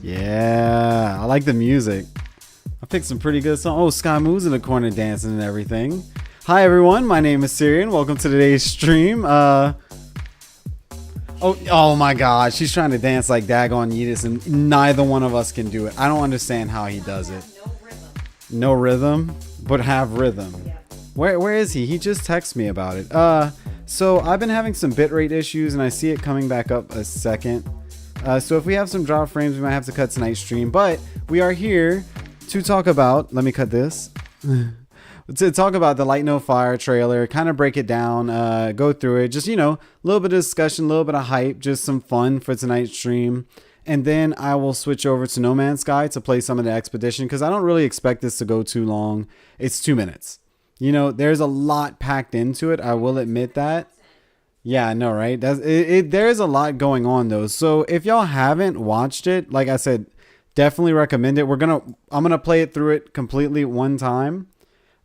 Yeah, I like the music. I picked some pretty good songs. Oh, Sky Moo's in the corner dancing and everything. Hi everyone, my name is Syrian. Welcome to today's stream. Oh my God, she's trying to dance like Dagon Yeetus, and neither one of us can do it. I don't understand how he does it. No rhythm, but have rhythm. Where is he? He just texted me about it. So I've been having some bitrate issues, and I see it coming back up a second. So if we have some drop frames, we might have to cut tonight's stream. But we are here to talk about. Let me cut this. To talk about the Light No Fire trailer, kind of break it down, go through it, just, you know, a little bit of discussion, a little bit of hype, just some fun for tonight's stream. And then I will switch over to No Man's Sky to play some of the Expedition, because I don't really expect this to go too long. It's 2 minutes. You know, there's a lot packed into it. I will admit that. Yeah, I know, right? There's a lot going on, though. So if y'all haven't watched it, like I said, definitely recommend it. I'm gonna play it through it completely one time.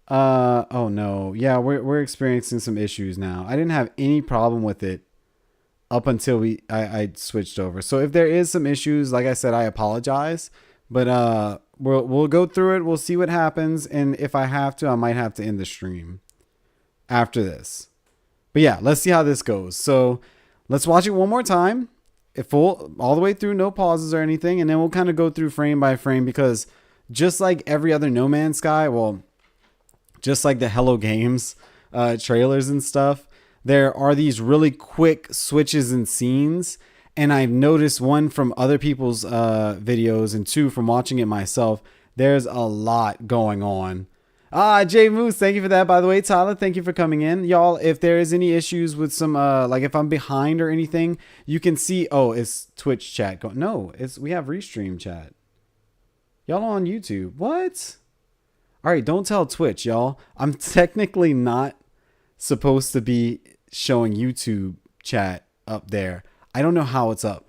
Oh no, yeah, we're experiencing some issues now. I didn't have any problem with it up until I switched over. So if there is some issues, like I said, I apologize. But we'll go through it. We'll see what happens, and if I have to, I might have to end the stream after this. But yeah, let's see how this goes. So let's watch it one more time, all the way through, no pauses or anything, and then we'll kind of go through frame by frame, because just like every other No Man's Sky, well, just like the Hello Games trailers and stuff, there are these really quick switches and scenes. And I've noticed, one, from other people's videos, and two, from watching it myself, there's a lot going on. Jay Moose, thank you for that. By the way, Tyler, thank you for coming in. Y'all, if there is any issues with some, like if I'm behind or anything, you can see, oh, it's Twitch chat going. No, we have Restream chat. Y'all on YouTube. What? All right, don't tell Twitch, y'all. I'm technically not supposed to be showing YouTube chat up there. I don't know how it's up.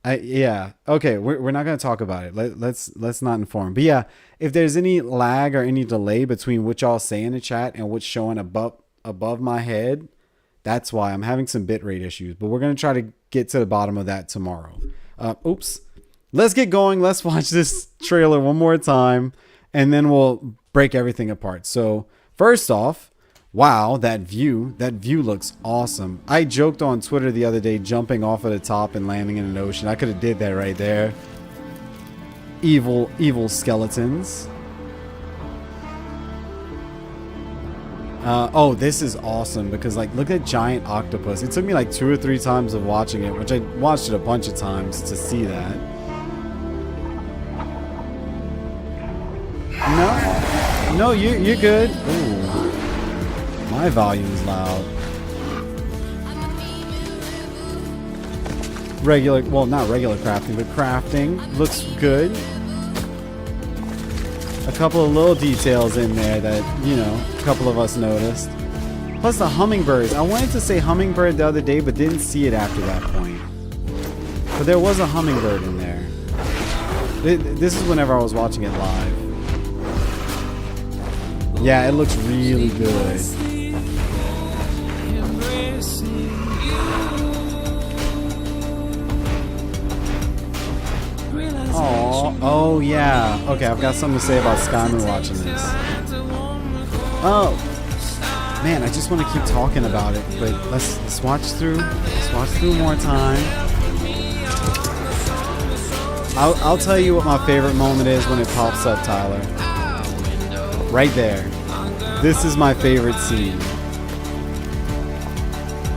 Yeah. Okay, we're not going to talk about it. Let's not inform. But yeah, if there's any lag or any delay between what y'all say in the chat and what's showing above my head, that's why I'm having some bitrate issues. But we're going to try to get to the bottom of that tomorrow. Oops. Let's get going. Let's watch this trailer one more time, and then we'll break everything apart. So first off, wow, that view looks awesome. I joked on Twitter the other day, jumping off of the top and landing in an ocean. I could have did that right there. Evil skeletons. Oh, this is awesome, because like, look at giant octopus. It took me like 2 or 3 times of watching it, which I watched it a bunch of times to see that. No, you're good. Ooh. My volume's loud. Well, not regular crafting, but crafting looks good. A couple of little details in there that, you know, a couple of us noticed. Plus the hummingbirds. I wanted to say hummingbird the other day, but didn't see it after that point. But there was a hummingbird in there. This is whenever I was watching it live. Yeah, it looks really good. Oh yeah. Okay, I've got something to say about Skyman watching this. Oh man, I just want to keep talking about it, but let's watch through. Let's watch through more time. I'll tell you what my favorite moment is when it pops up, Tyler. Right there. This is my favorite scene.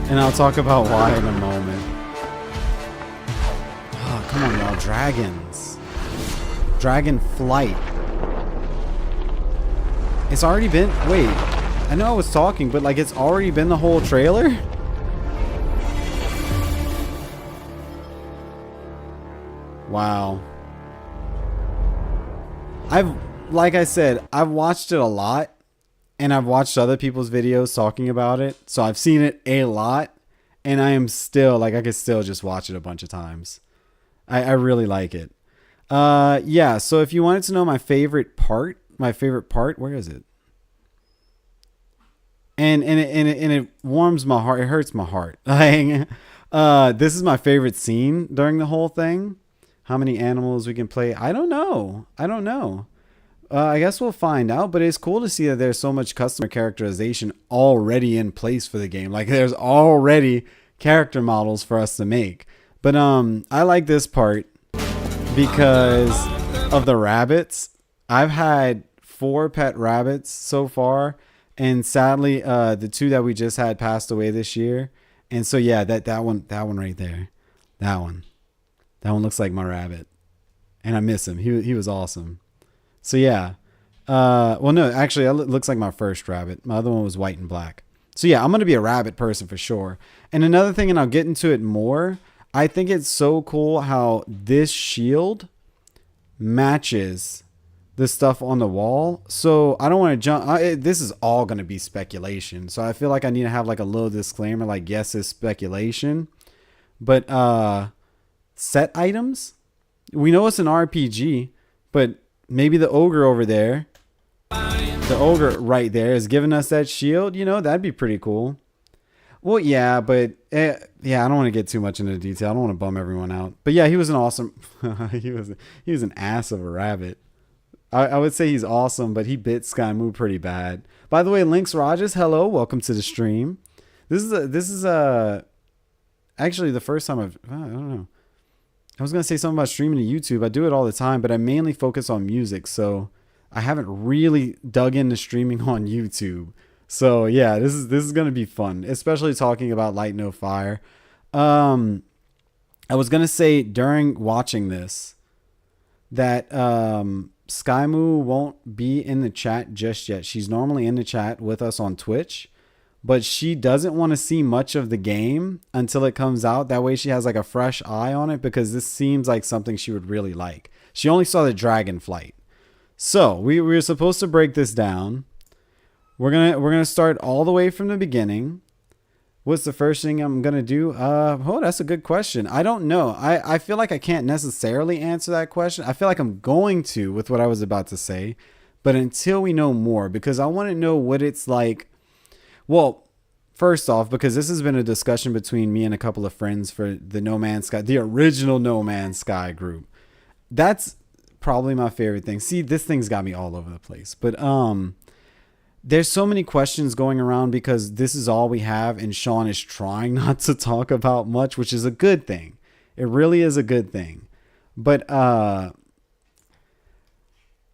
And I'll talk about why in a moment. Oh, come on, y'all. Dragons. Dragon flight. It's already been... Wait. I know I was talking, but like it's already been the whole trailer? Wow. Like I said, I've watched it a lot. And I've watched other people's videos talking about it. So I've seen it a lot. And I am still, like, I could still just watch it a bunch of times. I really like it. Yeah, so if you wanted to know my favorite part, where is it? And it warms my heart. It hurts my heart. Like, this is my favorite scene during the whole thing. How many animals we can play? I don't know. I guess we'll find out, but it's cool to see that there's so much customer characterization already in place for the game. Like there's already character models for us to make. But I like this part because of the rabbits. I've had 4 pet rabbits so far, and sadly the 2 that we just had passed away this year. And so yeah, that one right there. That one looks like my rabbit. And I miss him. He was awesome. So yeah, well, no, actually, it looks like my first rabbit. My other one was white and black. So yeah, I'm going to be a rabbit person for sure. And another thing, and I'll get into it more, I think it's so cool how this shield matches the stuff on the wall. So I don't want to jump. This is all going to be speculation. So I feel like I need to have like a little disclaimer, like, yes, it's speculation. But set items, we know it's an RPG, but maybe the ogre over there, the ogre right there, is giving us that shield. You know, that'd be pretty cool. Well, yeah, but yeah, I don't want to get too much into detail. I don't want to bum everyone out. But yeah, he was an awesome. he was an ass of a rabbit. I would say he's awesome, but he bit Skymoo pretty bad. By the way, Lynx Rogers, hello, welcome to the stream. This is actually the first time I don't know. I was going to say something about streaming to YouTube. I do it all the time, but I mainly focus on music. So I haven't really dug into streaming on YouTube. So yeah, this is going to be fun, especially talking about Light No Fire. I was going to say during watching this that Skymoo won't be in the chat just yet. She's normally in the chat with us on Twitch, but she doesn't want to see much of the game until it comes out. That way she has like a fresh eye on it, because this seems like something she would really like. She only saw the dragon flight. So we were supposed to break this down. We're gonna start all the way from the beginning. What's the first thing I'm gonna do? Oh, that's a good question. I don't know. I feel like I can't necessarily answer that question. I feel like I'm going to with what I was about to say, but until we know more, because I want to know what it's like. Well, first off, because this has been a discussion between me and a couple of friends for the No Man's Sky, the original No Man's Sky group. That's probably my favorite thing. See, this thing's got me all over the place. But there's so many questions going around because this is all we have, and Sean is trying not to talk about much, which is a good thing. It really is a good thing. But I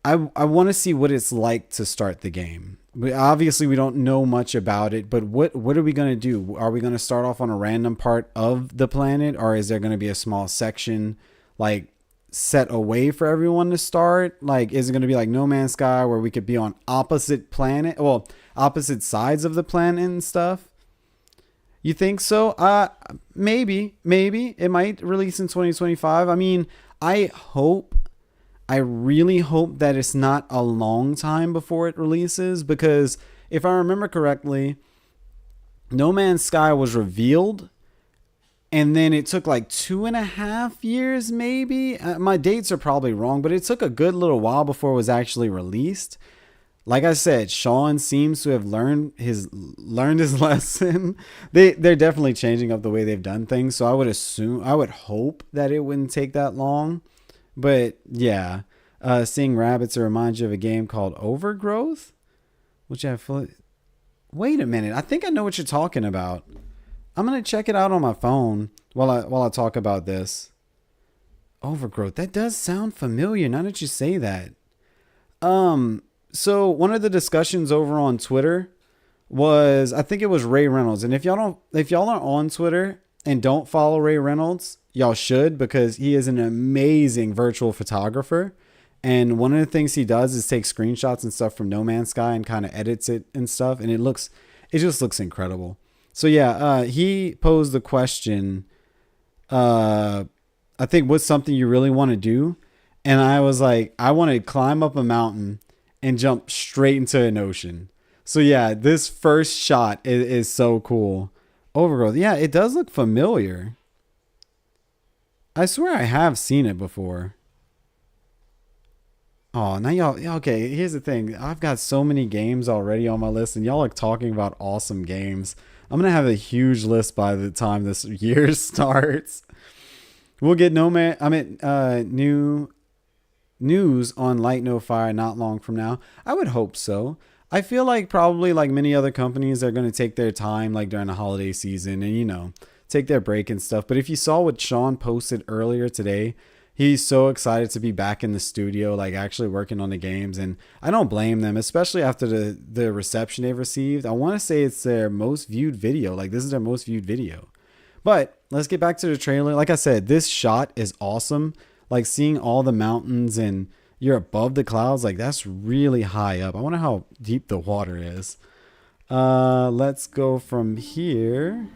want to see what it's like to start the game. Obviously, we don't know much about it, but what are we going to do? Are we going to start off on a random part of the planet, or is there going to be a small section like set away for everyone to start? Like, is it going to be like No Man's Sky where we could be on opposite sides of the planet and stuff? You think so? Maybe it might release in 2025. I mean, I really hope that it's not a long time before it releases, because if I remember correctly, No Man's Sky was revealed and then it took like 2.5 years, maybe. My dates are probably wrong, but it took a good little while before it was actually released. Like I said, Sean seems to have learned his lesson. They're definitely changing up the way they've done things. So I would hope that it wouldn't take that long. But yeah, seeing rabbits reminds you of a game called Overgrowth, which wait a minute. I think I know what you're talking about. I'm going to check it out on my phone while I talk about this. Overgrowth. That does sound familiar now that you say that. So one of the discussions over on Twitter was, I think it was Ray Reynolds. And if y'all are on Twitter and don't follow Ray Reynolds, y'all should, because he is an amazing virtual photographer. And one of the things he does is take screenshots and stuff from No Man's Sky and kind of edits it and stuff. And it just looks incredible. So yeah, he posed the question, I think, what's something you really want to do? And I was like, I want to climb up a mountain and jump straight into an ocean. So yeah, this first shot is so cool. Overgrowth. Yeah, it does look familiar. I swear I have seen it before. Oh, now y'all, okay, here's the thing. I've got so many games already on my list, and y'all are talking about awesome games. I'm going to have a huge list by the time this year starts. We'll get new news on Light No Fire not long from now. I would hope so. I feel like probably like many other companies, they're going to take their time like during the holiday season and, you know, take their break and stuff. But if you saw what Sean posted earlier today, he's so excited to be back in the studio, like actually working on the games. And I don't blame them, especially after the reception they've received. I want to say it's their most viewed video. Like this is their most viewed video. But let's get back to the trailer. Like I said, this shot is awesome. Like seeing all the mountains and you're above the clouds, like that's really high up. I wonder how deep the water is. Let's go from here.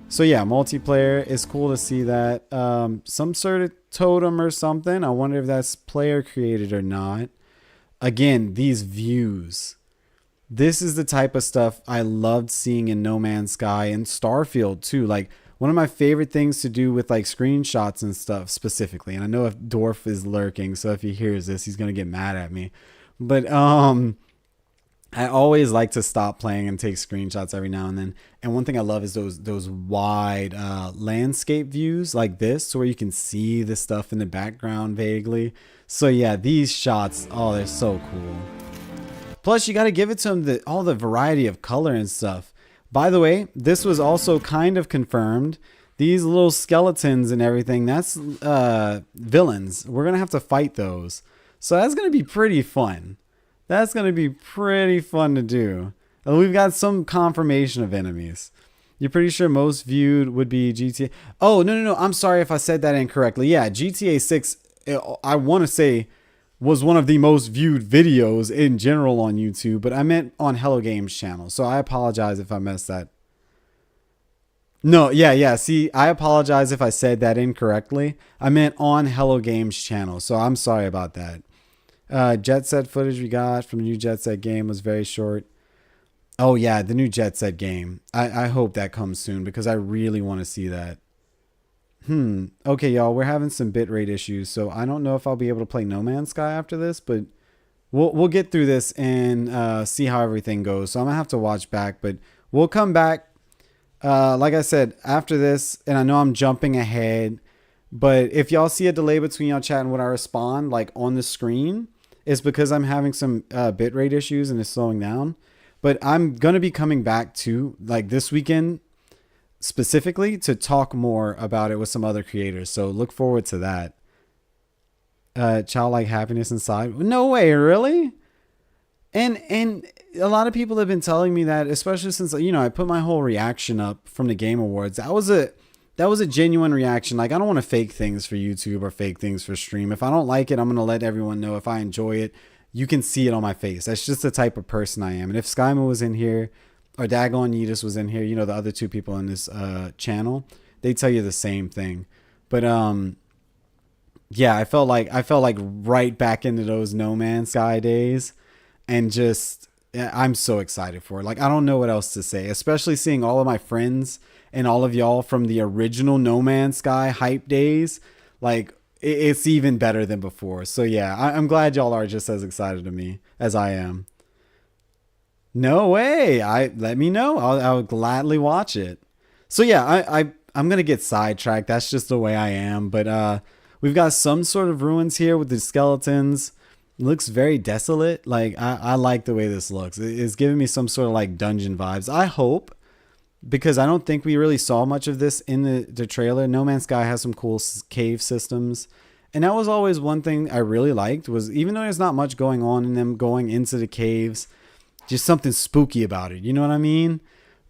So yeah, multiplayer is cool to see that. Some sort of totem or something. I wonder if that's player created or not. Again, these views. This is the type of stuff I loved seeing in No Man's Sky and Starfield too. Like one of my favorite things to do with like screenshots and stuff specifically. And I know if Dorf is lurking, so if he hears this, he's going to get mad at me. But I always like to stop playing and take screenshots every now and then. And one thing I love is those wide landscape views like this, so where you can see the stuff in the background vaguely. So yeah, these shots, oh, they're so cool. Plus, you got to give it to them all the variety of color and stuff. By the way, this was also kind of confirmed. These little skeletons and everything, that's villains. We're going to have to fight those. So that's going to be pretty fun. That's going to be pretty fun to do. And we've got some confirmation of enemies. You're pretty sure most viewed would be GTA. Oh, no. I'm sorry if I said that incorrectly. Yeah, GTA 6, I want to say, was one of the most viewed videos in general on YouTube, but I meant on Hello Games channel. So I apologize if I messed that. No, yeah. See, I apologize if I said that incorrectly. I meant on Hello Games channel. So I'm sorry about that. Jet Set footage we got from the new Jet Set game was very short. Oh yeah, the new Jet Set game. I hope that comes soon because I really want to see that. Okay, y'all, we're having some bitrate issues, so I don't know if I'll be able to play No Man's Sky after this, but we'll get through this and see how everything goes. So I'm gonna have to watch back, but we'll come back. Like I said, after this, and I know I'm jumping ahead, but if y'all see a delay between y'all chat and when I respond, like on the screen, it's because I'm having some bitrate issues and it's slowing down. But I'm gonna be coming back to like this weekend specifically to talk more about it with some other creators. So look forward to that. Childlike happiness inside. No way, really? And a lot of people have been telling me that, especially since, you know, I put my whole reaction up from the Game Awards. That was a genuine reaction. Like, I don't want to fake things for YouTube or fake things for stream. If I don't like it, I'm going to let everyone know. If I enjoy it, you can see it on my face. That's just the type of person I am. And if Skymo was in here, or Dagon Yeetus was in here, you know, the other two people in this channel, they tell you the same thing. But yeah, I felt like right back into those No Man's Sky days, and just I'm so excited for it. Like, I don't know what else to say, especially seeing all of my friends and all of y'all from the original No Man's Sky hype days. Like, it's even better than before. So yeah, I'm glad y'all are just as excited as I am. No way. Let me know. I'll gladly watch it. So yeah, I'm going to get sidetracked. That's just the way I am. But we've got some sort of ruins here with the skeletons. It looks very desolate. Like, I like the way this looks. It's giving me some sort of like dungeon vibes. I hope, because I don't think we really saw much of this in the trailer. No Man's Sky has some cool cave systems And that was always one thing I really liked, was even though there's not much going on in them going into the caves, just something spooky about it. You know what I mean?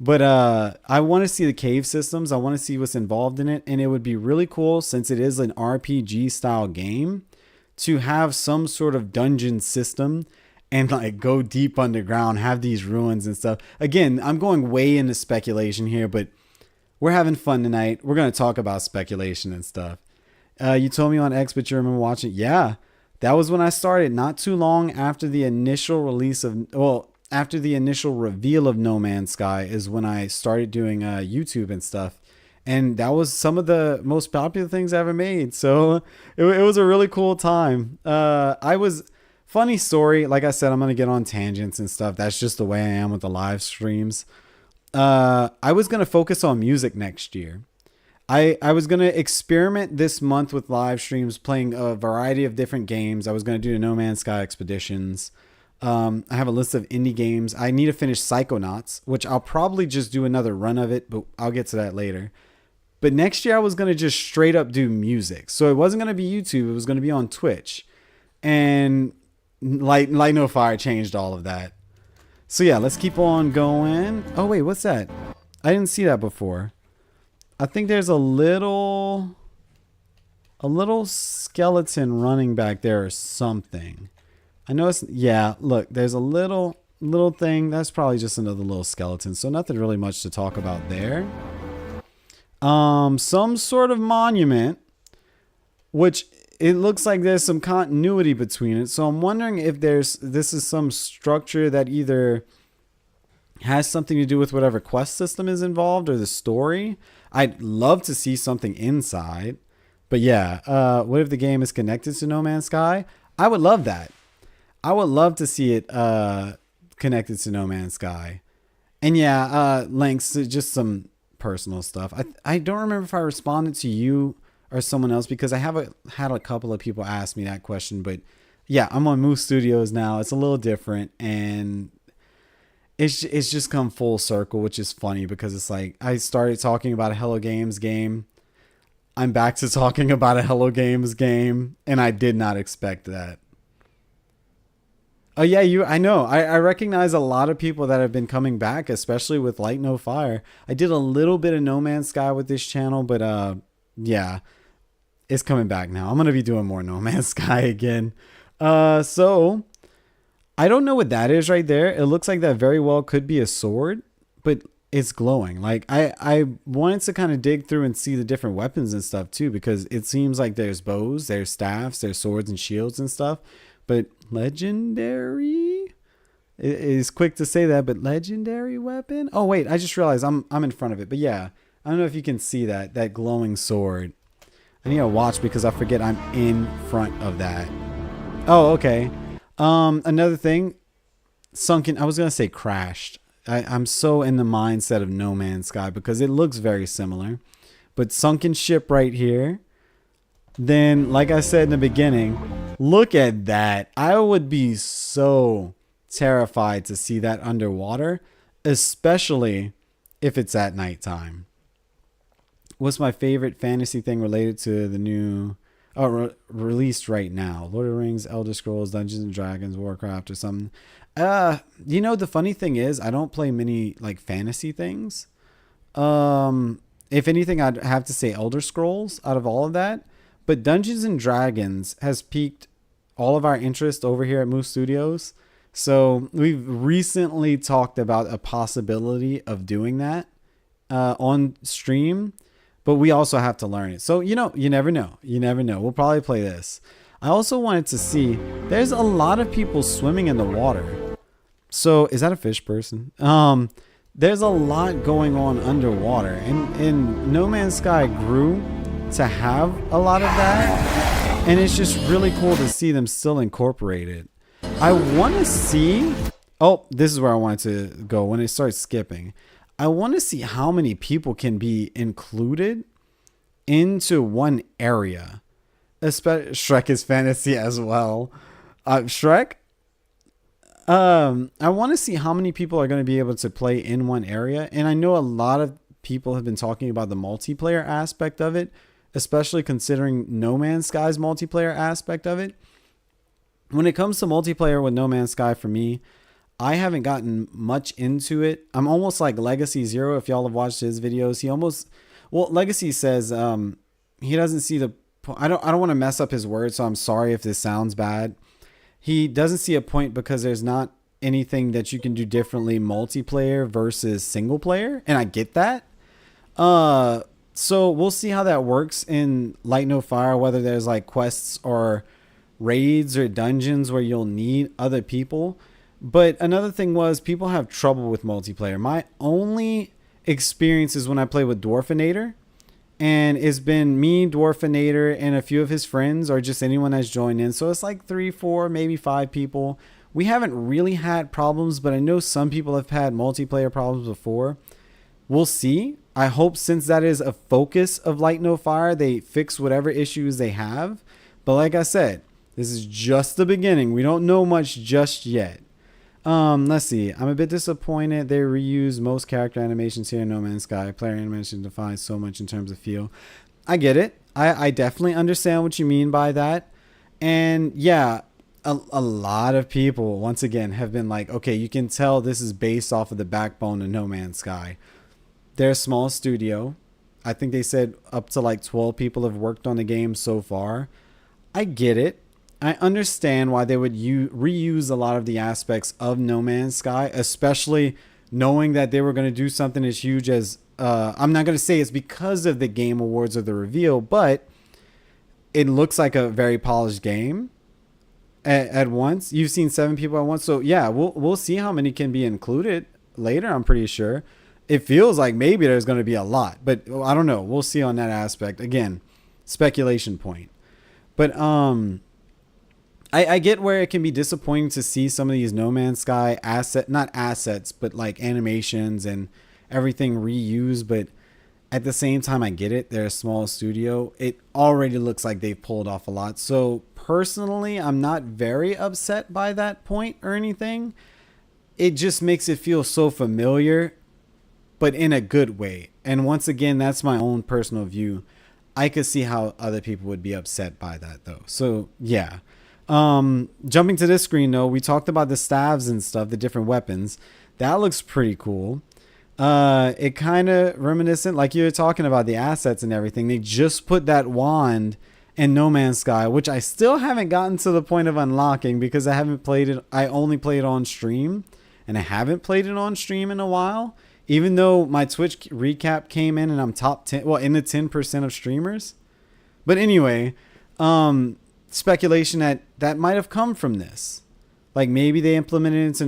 But I want to see the cave systems. I want to see what's involved in it. And it would be really cool, since it is an RPG style game, to have some sort of dungeon system and like go deep underground, have these ruins and stuff. Again, I'm going way into speculation here, but we're having fun tonight. We're going to talk about speculation and stuff. You told me on X, but you remember watching. Yeah, that was when I started, not too long after the initial release of, well, after the initial reveal of No Man's Sky is when I started doing YouTube and stuff. And that was some of the most popular things I ever made. So it was a really cool time. Funny story. Like I said, I'm going to get on tangents and stuff. That's just the way I am with the live streams. I was going to focus on music next year. I was going to experiment this month with live streams, playing a variety of different games. I was going to do the No Man's Sky expeditions. I have a list of indie games. I need to finish Psychonauts, which I'll probably just do another run of it, but I'll get to that later. But next year I was going to just straight up do music. So it wasn't going to be YouTube. It was going to be on Twitch. And Light No Fire changed all of that. So yeah, let's keep on going. Oh wait, what's that? I didn't see that before. I think there's a little skeleton running back there or something. I know it's, yeah, look, there's a little thing. That's probably just another little skeleton. So nothing really much to talk about there. Some sort of monument, which it looks like there's some continuity between it. So I'm wondering if this is some structure that either has something to do with whatever quest system is involved or the story. I'd love to see something inside. But yeah, what if the game is connected to No Man's Sky? I would love that. I would love to see it connected to No Man's Sky. And yeah, links to just some personal stuff. I don't remember if I responded to you or someone else, because I had a couple of people ask me that question. But yeah, I'm on MuStudios now. It's a little different, and it's just come full circle, which is funny, because it's like I started talking about a Hello Games game. I'm back to talking about a Hello Games game, and I did not expect that. Oh yeah, I know. I recognize a lot of people that have been coming back, especially with Light No Fire. I did a little bit of No Man's Sky with this channel, but yeah, it's coming back now. I'm going to be doing more No Man's Sky again. So I don't know what that is right there. It looks like that very well could be a sword, but it's glowing. Like I wanted to kind of dig through and see the different weapons and stuff too, because it seems like there's bows, there's staffs, there's swords and shields and stuff. But legendary, it is quick to say that, but legendary weapon. Oh wait, I just realized I'm in front of it. But yeah, I don't know if you can see that glowing sword. I need to watch because I forget I'm in front of that. Oh, okay. Another thing, sunken. I was gonna say crashed. I'm so in the mindset of No Man's Sky because it looks very similar. But sunken ship right here. Then, like I said in the beginning, look at that. I would be so terrified to see that underwater, especially if it's at nighttime. What's my favorite fantasy thing related to the new released right now? Lord of the Rings, Elder Scrolls, Dungeons and Dragons, Warcraft, or something. You know, the funny thing is I don't play many like fantasy things. If anything, I'd have to say Elder Scrolls out of all of that. But Dungeons and Dragons has piqued all of our interest over here at MuStudios. So we've recently talked about a possibility of doing that on stream, but we also have to learn it. So, you know, you never know. You never know. We'll probably play this. I also wanted to see, there's a lot of people swimming in the water. So is that a fish person? There's a lot going on underwater, and No Man's Sky grew to have a lot of that, and it's just really cool to see them still incorporate it. I want to see, oh, this is where I wanted to go when it starts skipping. I want to see how many people can be included into one area. Especially Shrek is fantasy as well. Shrek, I want to see how many people are going to be able to play in one area, and I know a lot of people have been talking about the multiplayer aspect of it. especially considering No Man's Sky's multiplayer aspect of it. When it comes to multiplayer with No Man's Sky, for me, I haven't gotten much into it. I'm almost like Legacy Zero. If y'all have watched his videos, Legacy says he doesn't see the. I don't want to mess up his words, so I'm sorry if this sounds bad. He doesn't see a point because there's not anything that you can do differently multiplayer versus single player, and I get that. So we'll see how that works in Light No Fire, whether there's like quests or raids or dungeons where you'll need other people. But another thing was people have trouble with multiplayer. My only experience is when I play with Dwarfinator, and it's been me, Dwarfinator, and a few of his friends, or just anyone that's joined in. So it's like 3, 4, maybe 5 people. We haven't really had problems, but I know some people have had multiplayer problems before. We'll see. I hope, since that is a focus of Light No Fire, they fix whatever issues they have. But like I said, this is just the beginning. We don't know much just yet. Let's see. I'm a bit disappointed they reuse most character animations here in No Man's Sky. Player animation defines so much in terms of feel. I get it. I definitely understand what you mean by that. And yeah, a lot of people, once again, have been like, okay, you can tell this is based off of the backbone of No Man's Sky. They're a small studio. I think they said up to like 12 people have worked on the game so far. I get it. I understand why they would reuse a lot of the aspects of No Man's Sky, especially knowing that they were going to do something as huge as, I'm not going to say it's because of the Game Awards or the reveal, but it looks like a very polished game at once. You've seen 7 people at once. So yeah, we'll see how many can be included later, I'm pretty sure. It feels like maybe there's going to be a lot, but I don't know. We'll see on that aspect. Again, speculation point. But I get where it can be disappointing to see some of these No Man's Sky not assets, but like animations and everything reused. But at the same time, I get it. They're a small studio. It already looks like they've pulled off a lot. So personally, I'm not very upset by that point or anything. It just makes it feel so familiar, but in a good way. And once again, that's my own personal view. I could see how other people would be upset by that though. So yeah. Jumping to this screen though, we talked about the staves and stuff, the different weapons. That looks pretty cool. It kind of reminiscent, like you were talking about the assets and everything. They just put that wand in No Man's Sky, which I still haven't gotten to the point of unlocking because I haven't played it. I only played on stream, and I haven't played it on stream in a while. Even though my Twitch recap came in and I'm top 10, well, in the 10% of streamers. But anyway, speculation that might have come from this. Like maybe they implemented it into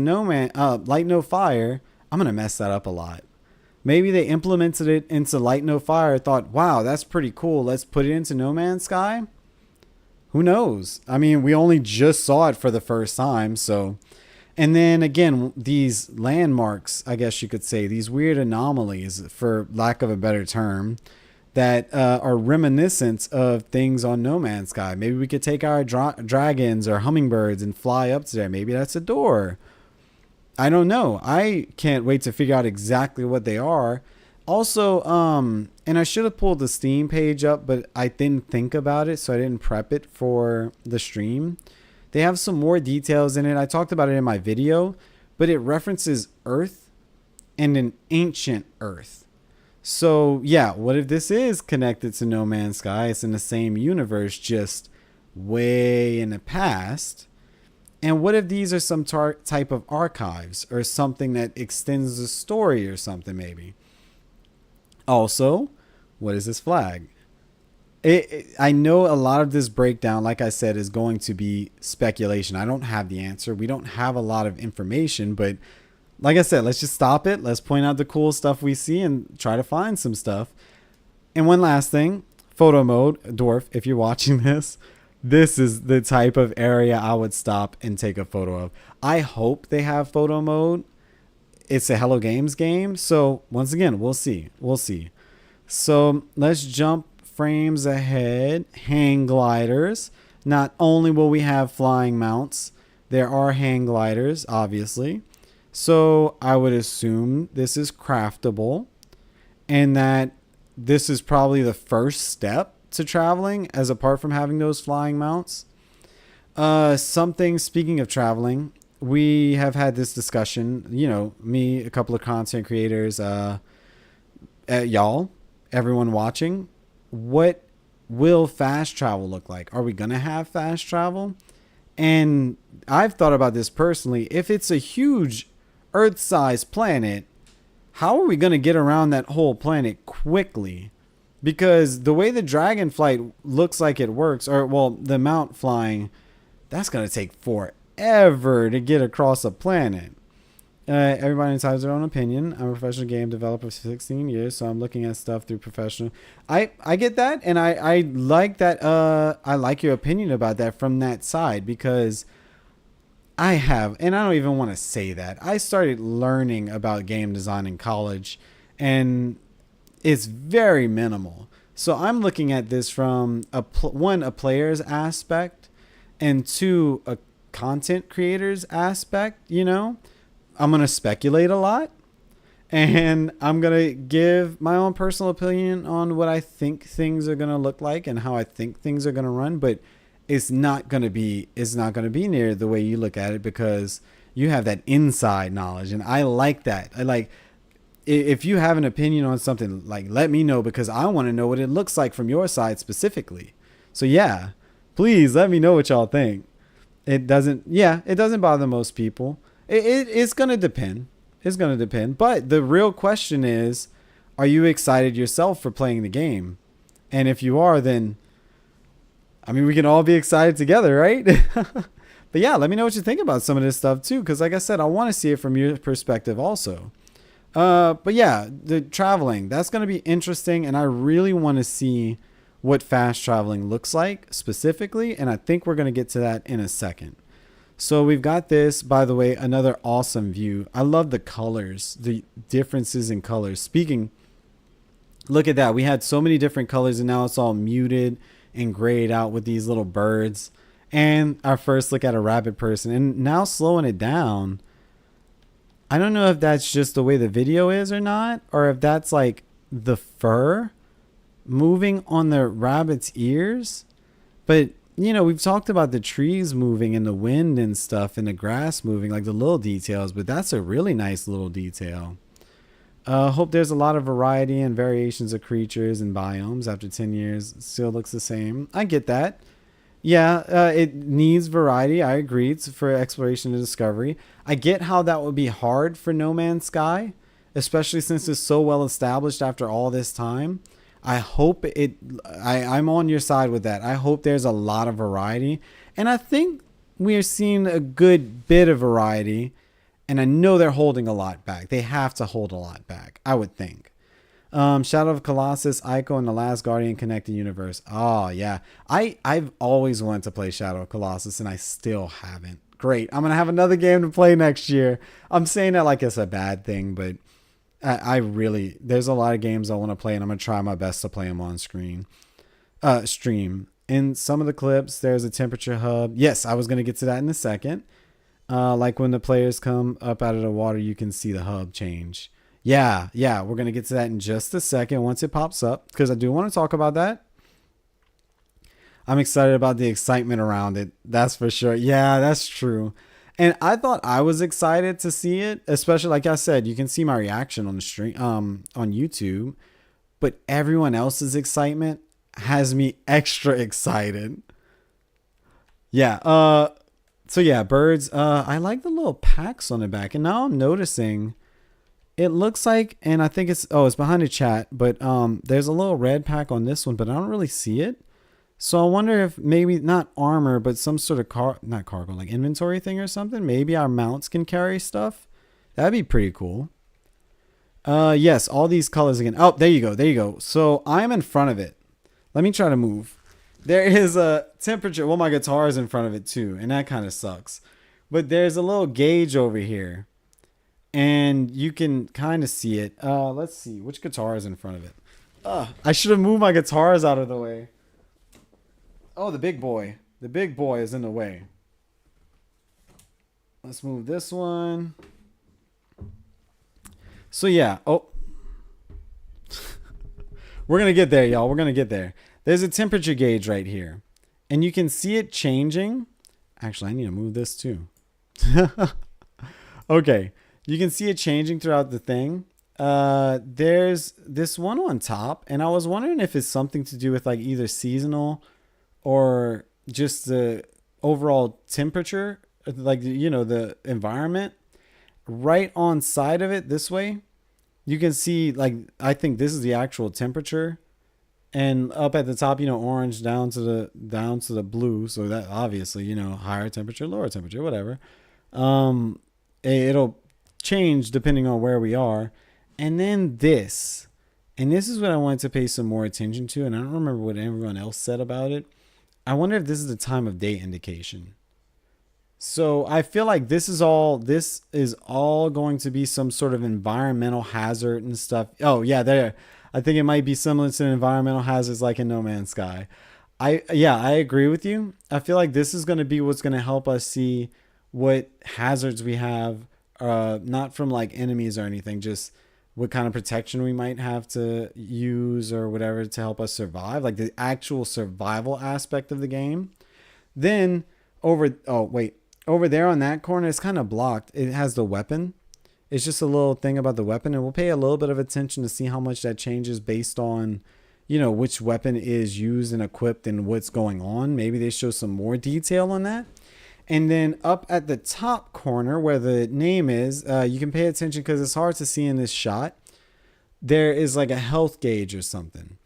Light No Fire. I'm going to mess that up a lot. Maybe they implemented it into Light No Fire, thought, wow, that's pretty cool. Let's put it into No Man's Sky. Who knows? I mean, we only just saw it for the first time, so... And then again, these landmarks, I guess you could say, these weird anomalies, for lack of a better term, that are reminiscent of things on No Man's Sky. Maybe we could take our dragons or hummingbirds and fly up to there. Maybe that's a door. I don't know. I can't wait to figure out exactly what they are. Also, and I should have pulled the Steam page up, but I didn't think about it, so I didn't prep it for the stream. They have some more details in it. I talked about it in my video, but it references Earth and an ancient Earth. So yeah, what if this is connected to No Man's Sky? It's in the same universe, just way in the past. And what if these are some type of archives or something that extends the story or something maybe? Also, what is this flag? I know a lot of this breakdown, like I said, is going to be speculation. I don't have the answer. We don't have a lot of information, but like I said, let's just stop it. Let's point out the cool stuff we see and try to find some stuff. And one last thing, photo mode. Dwarf, if you're watching this, this is the type of area I would stop and take a photo of. I hope they have photo mode. It's a Hello Games game. So once again, we'll see. We'll see. So let's jump frames ahead. Hang gliders. Not only will we have flying mounts, there are hang gliders, obviously. So I would assume this is craftable and that this is probably the first step to traveling as apart from having those flying mounts. Something, speaking of traveling, we have had this discussion, you know, me, a couple of content creators, y'all, everyone watching. What will fast travel look like? Are we going to have fast travel? And I've thought about this personally. If it's a huge Earth-sized planet, how are we going to get around that whole planet quickly? Because the way the dragonflight looks like it works, or well, the mount flying, that's going to take forever to get across a planet. Everybody has their own opinion. I'm a professional game developer for 16 years, so I'm looking at stuff through professional. I get that, and I like that. I like your opinion about that from that side, because I have, and I don't even want to say that. I started learning about game design in college, and it's very minimal. So I'm looking at this from a player's aspect, and two, a content creator's aspect, you know. I'm going to speculate a lot, and I'm going to give my own personal opinion on what I think things are going to look like and how I think things are going to run. But it's not going to be near the way you look at it, because you have that inside knowledge. And I like that. I like, if you have an opinion on something, like, let me know, because I want to know what it looks like from your side specifically. So yeah, please let me know what y'all think. It doesn't bother most people. It's going to depend. It's going to depend. But the real question is, are you excited yourself for playing the game? And if you are, then, I mean, we can all be excited together, right? But yeah, let me know what you think about some of this stuff too. Because like I said, I want to see it from your perspective also. But yeah, the traveling, that's going to be interesting. And I really want to see what fast traveling looks like specifically. And I think we're going to get to that in a second. So we've got this, by the way, another awesome view. I love the colors, the differences in colors. Look at that. We had so many different colors, and now it's all muted and grayed out with these little birds. And our first look at a rabbit person. And now slowing it down, I don't know if that's just the way the video is or not, or if that's like the fur moving on the rabbit's ears. But you know, we've talked about the trees moving and the wind and stuff and the grass moving, like the little details, but that's a really nice little detail. Hope there's a lot of variety and variations of creatures and biomes after 10 years. It still looks the same. I get that. Yeah, it needs variety. I agree. It's for exploration and discovery. I get how that would be hard for No Man's Sky, especially since it's so well established after all this time. I hope I'm on your side with that. I hope there's a lot of variety. And I think we are seeing a good bit of variety. And I know they're holding a lot back. They have to hold a lot back, I would think. Shadow of Colossus, Ico, and The Last Guardian Connected Universe. Oh, yeah. I've always wanted to play Shadow of Colossus, and I still haven't. Great. I'm going to have another game to play next year. I'm saying that like it's a bad thing, but there's a lot of games I want to play, and I'm going to try my best to play them on stream. In some of the clips, there's a temperature hub. Yes, I was going to get to that in a second. Like when the players come up out of the water, you can see the hub change. Yeah, we're going to get to that in just a second once it pops up, because I do want to talk about that. I'm excited about the excitement around it. That's for sure. Yeah, that's true. And I thought I was excited to see it, especially like I said, you can see my reaction on the stream, on YouTube, but everyone else's excitement has me extra excited. Yeah. So yeah, birds. I like the little packs on the back, and now I'm noticing it looks like, and I think it's behind the chat, but there's a little red pack on this one, but I don't really see it. So I wonder if maybe not armor, but some sort of not cargo, like inventory thing or something. Maybe our mounts can carry stuff. That'd be pretty cool. Yes, all these colors again. Oh, there you go. So I'm in front of it. Let me try to move. There is a temperature. Well, my guitar is in front of it too, and that kind of sucks. But there's a little gauge over here, and you can kind of see it. Let's see which guitar is in front of it. I should have moved my guitars out of the way. Oh, the big boy. The big boy is in the way. Let's move this one. So yeah. Oh. We're going to get there, y'all. We're going to get there. There's a temperature gauge right here. And you can see it changing. Actually, I need to move this too. Okay. You can see it changing throughout the thing. There's this one on top. And I was wondering if it's something to do with like either seasonal or just the overall temperature, like, you know, the environment. Right on side of it this way, you can see, like, I think this is the actual temperature. And up at the top, you know, orange down to the blue. So that obviously, you know, higher temperature, lower temperature, whatever. It'll change depending on where we are. And then this. And this is what I wanted to pay some more attention to. And I don't remember what everyone else said about it. I wonder if this is the time of day indication. So I feel like this is all going to be some sort of environmental hazard and stuff. Oh yeah, there. I think it might be similar to environmental hazards like in No Man's Sky. I agree with you. I feel like this is going to be what's going to help us see what hazards we have, not from like enemies or anything, just what kind of protection we might have to use or whatever to help us survive, like the actual survival aspect of the game. Then over there on that corner, it's kind of blocked. It has the weapon. It's just a little thing about the weapon, and we'll pay a little bit of attention to see how much that changes based on, you know, which weapon is used and equipped and what's going on. Maybe they show some more detail on that. And then up at the top corner where the name is, you can pay attention because it's hard to see in this shot. There is like a health gauge or something.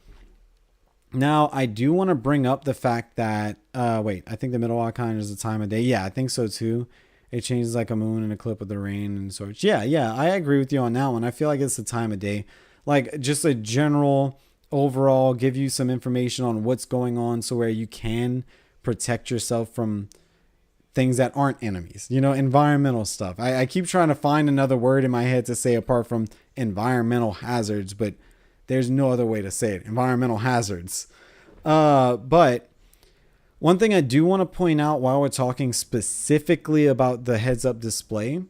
Now, I do want to bring up the fact that, I think the middle icon is the time of day. Yeah, I think so too. It changes like a moon and a clip of the rain and sorts. Yeah, I agree with you on that one. I feel like it's the time of day. Like just a general overall, give you some information on what's going on so where you can protect yourself from things that aren't enemies, you know, environmental stuff. I keep trying to find another word in my head to say apart from environmental hazards, but there's no other way to say it. Environmental hazards. But one thing I do want to point out while we're talking specifically about the heads-up display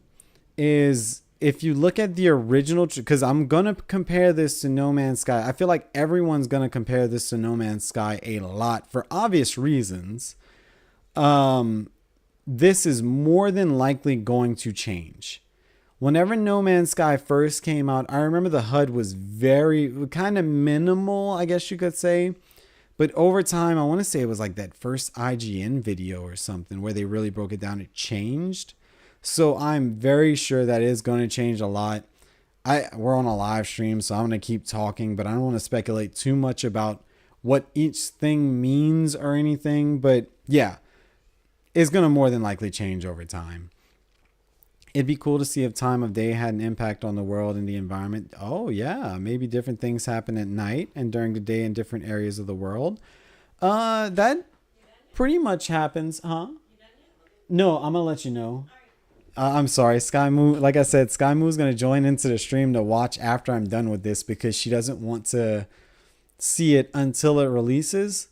is if you look at the original, because I'm going to compare this to No Man's Sky. I feel like everyone's going to compare this to No Man's Sky a lot for obvious reasons. This is more than likely going to change. Whenever No Man's Sky first came out, I remember the HUD was very kind of minimal, I guess you could say. But over time, I want to say it was like that first IGN video or something where they really broke it down. It changed. So I'm very sure that is going to change a lot. We're on a live stream, so I'm going to keep talking, but I don't want to speculate too much about what each thing means or anything. But yeah, it's going to more than likely change over time. It'd be cool to see if time of day had an impact on the world and the environment. Oh, yeah. Maybe different things happen at night and during the day in different areas of the world. That pretty much happens. Huh? No, I'm going to let you know. I'm sorry. Sky Moo, like I said, Sky Moo's going to join into the stream to watch after I'm done with this because she doesn't want to see it until it releases.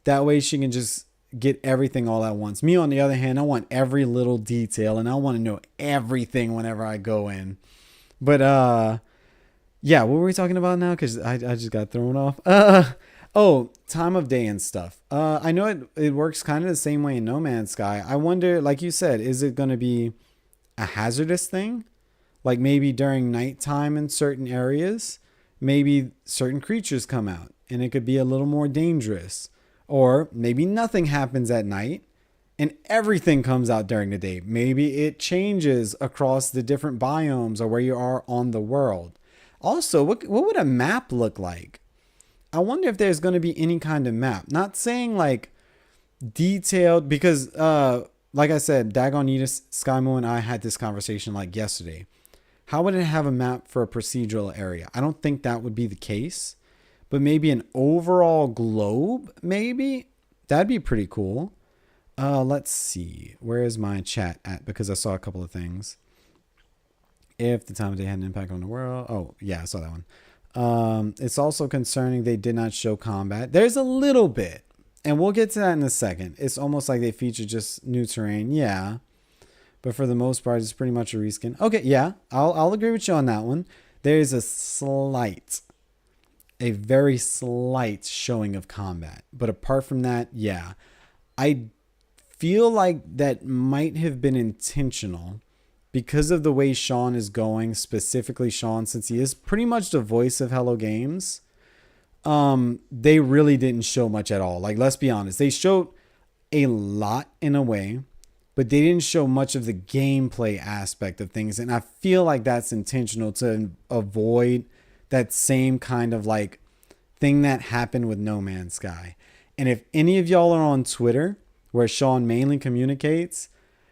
That way she can just get everything all at once. Me, on the other hand, I want every little detail and I want to know everything whenever I go in. But yeah, what were we talking about now? Because I just got thrown off. Time of day and stuff. I know it works kind of the same way in No Man's Sky. I wonder, like you said, is it going to be a hazardous thing? Like maybe during nighttime in certain areas, maybe certain creatures come out and it could be a little more dangerous. Or maybe nothing happens at night and everything comes out during the day. Maybe it changes across the different biomes or where you are on the world. Also, what would a map look like? I wonder if there's going to be any kind of map. Not saying like detailed, because like I said, Dagon Yeetus, Skymo, and I had this conversation like yesterday. How would it have a map for a procedural area? I don't think that would be the case. But maybe an overall globe, maybe? That'd be pretty cool. Let's see. Where is my chat at? Because I saw a couple of things. If the time of day had an impact on the world. Oh, yeah, I saw that one. It's also concerning they did not show combat. There's a little bit. And we'll get to that in a second. It's almost like they feature just new terrain. Yeah. But for the most part, it's pretty much a reskin. Okay, yeah. I'll agree with you on that one. There's a slight a very slight showing of combat. But apart from that, yeah, I feel like that might have been intentional because of the way Sean is going, specifically Sean, since he is pretty much the voice of Hello Games. They really didn't show much at all. Like, let's be honest, they showed a lot in a way, but they didn't show much of the gameplay aspect of things. And I feel like that's intentional to avoid that same kind of like thing that happened with No Man's Sky. And if any of y'all are on Twitter, where Sean mainly communicates,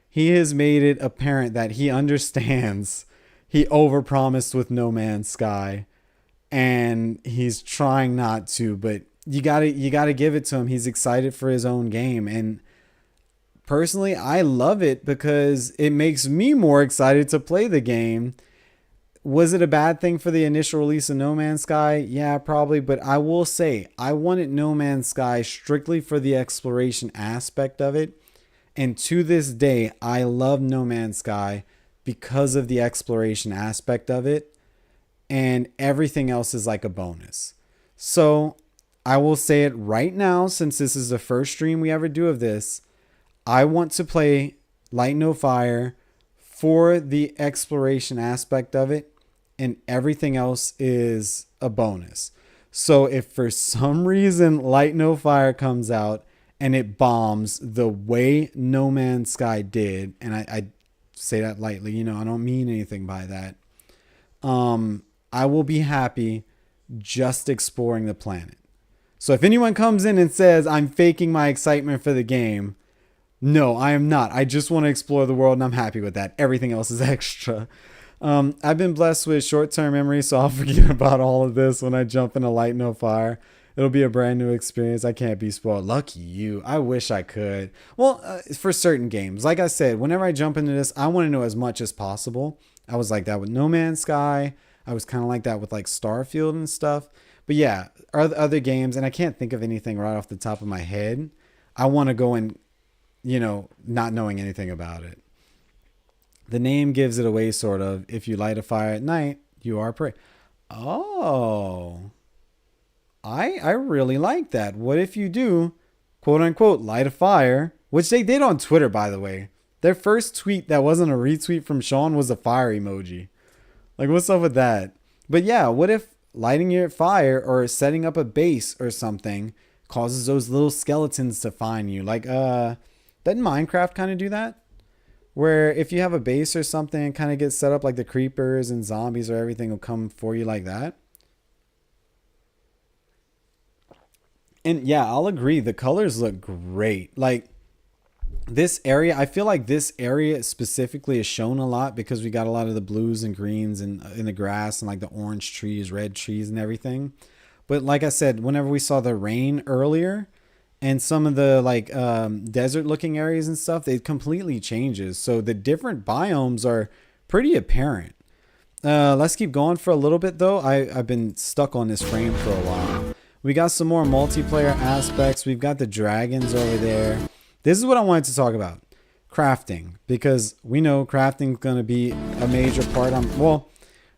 he has made it apparent that he understands he overpromised with No Man's Sky, and he's trying not to, but you gotta give it to him. He's excited for his own game, and personally, I love it because it makes me more excited to play the game. Was it a bad thing for the initial release of No Man's Sky? Yeah, probably. But I will say, I wanted No Man's Sky strictly for the exploration aspect of it. And to this day, I love No Man's Sky because of the exploration aspect of it. And everything else is like a bonus. So I will say it right now, since this is the first stream we ever do of this. I want to play Light No Fire for the exploration aspect of it, and everything else is a bonus. So if for some reason Light No Fire comes out and it bombs the way No Man's Sky did, and I say that lightly, you know, I don't mean anything by that. I will be happy just exploring the planet. So if anyone comes in and says I'm faking my excitement for the game, no, I am not. I just want to explore the world, and I'm happy with that. Everything else is extra. I've been blessed with short-term memory, so I'll forget about all of this when I jump into Light No Fire. It'll be a brand new experience. I can't be spoiled. Lucky you. I wish I could. Well, for certain games. Like I said, whenever I jump into this, I want to know as much as possible. I was like that with No Man's Sky. I was kind of like that with like Starfield and stuff. But yeah, other games, and I can't think of anything right off the top of my head. I want to go in, you know, not knowing anything about it. The name gives it away, sort of. If you light a fire at night, you are prey. Oh, I really like that. What if you do, quote unquote, light a fire, which they did on Twitter, by the way. Their first tweet that wasn't a retweet from Sean was a fire emoji. Like, what's up with that? But yeah, what if lighting your fire or setting up a base or something causes those little skeletons to find you? Like, doesn't Minecraft kind of do that? Where if you have a base or something and kind of get set up, like the creepers and zombies or everything will come for you like that. And yeah, I'll agree. The colors look great. Like this area, I feel like this area specifically is shown a lot because we got a lot of the blues and greens and in the grass and like the orange trees, red trees and everything. But like I said, whenever we saw the rain earlier, and some of the like desert looking areas and stuff, it completely changes. So the different biomes are pretty apparent. Let's keep going for a little bit though. I've been stuck on this frame for a while. We got some more multiplayer aspects. We've got the dragons over there. This is what I wanted to talk about. Crafting. Because we know crafting is going to be a major part.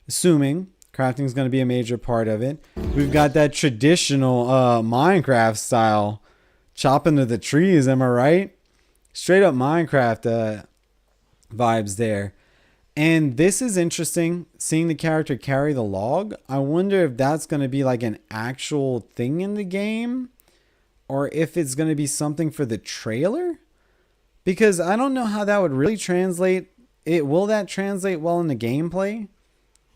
Assuming crafting is going to be a major part of it. We've got that traditional Minecraft style chopping to the trees, am I right? Straight up Minecraft vibes there. And this is interesting, seeing the character carry the log. I wonder if that's going to be like an actual thing in the game, or if it's going to be something for the trailer. Because I don't know how that would really translate. Will that translate well in the gameplay?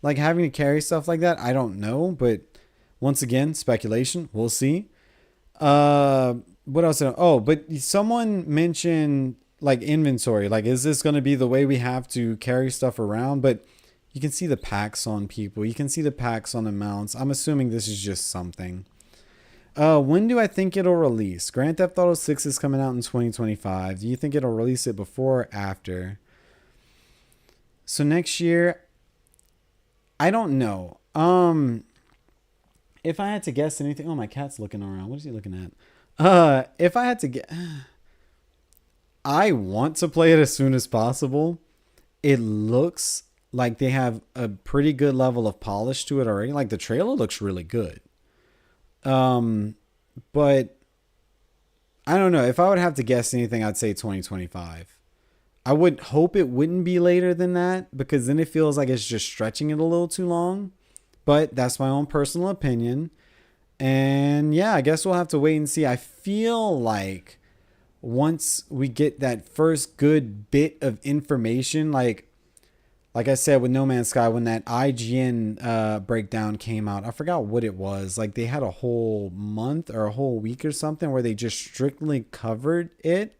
Like having to carry stuff like that? I don't know. But once again, speculation. We'll see. What else? Oh, but someone mentioned like inventory. Like, is this going to be the way we have to carry stuff around? But you can see the packs on people. You can see the packs on the mounts. I'm assuming this is just something. When do I think it'll release? Grand Theft Auto 6 is coming out in 2025. Do you think it'll release it before or after? So next year, I don't know. If I had to guess anything, oh, my cat's looking around. What is he looking at? If I had to get, I want to play it as soon as possible. It looks like they have a pretty good level of polish to it already. Like the trailer looks really good. But I don't know. If I would have to guess anything, I'd say 2025. I would hope it wouldn't be later than that, because then it feels like it's just stretching it a little too long. But that's my own personal opinion. And yeah, I guess we'll have to wait and see. I feel like once we get that first good bit of information, like I said with No Man's Sky, when that IGN breakdown came out, I forgot what it was. Like they had a whole month or a whole week or something where they just strictly covered it.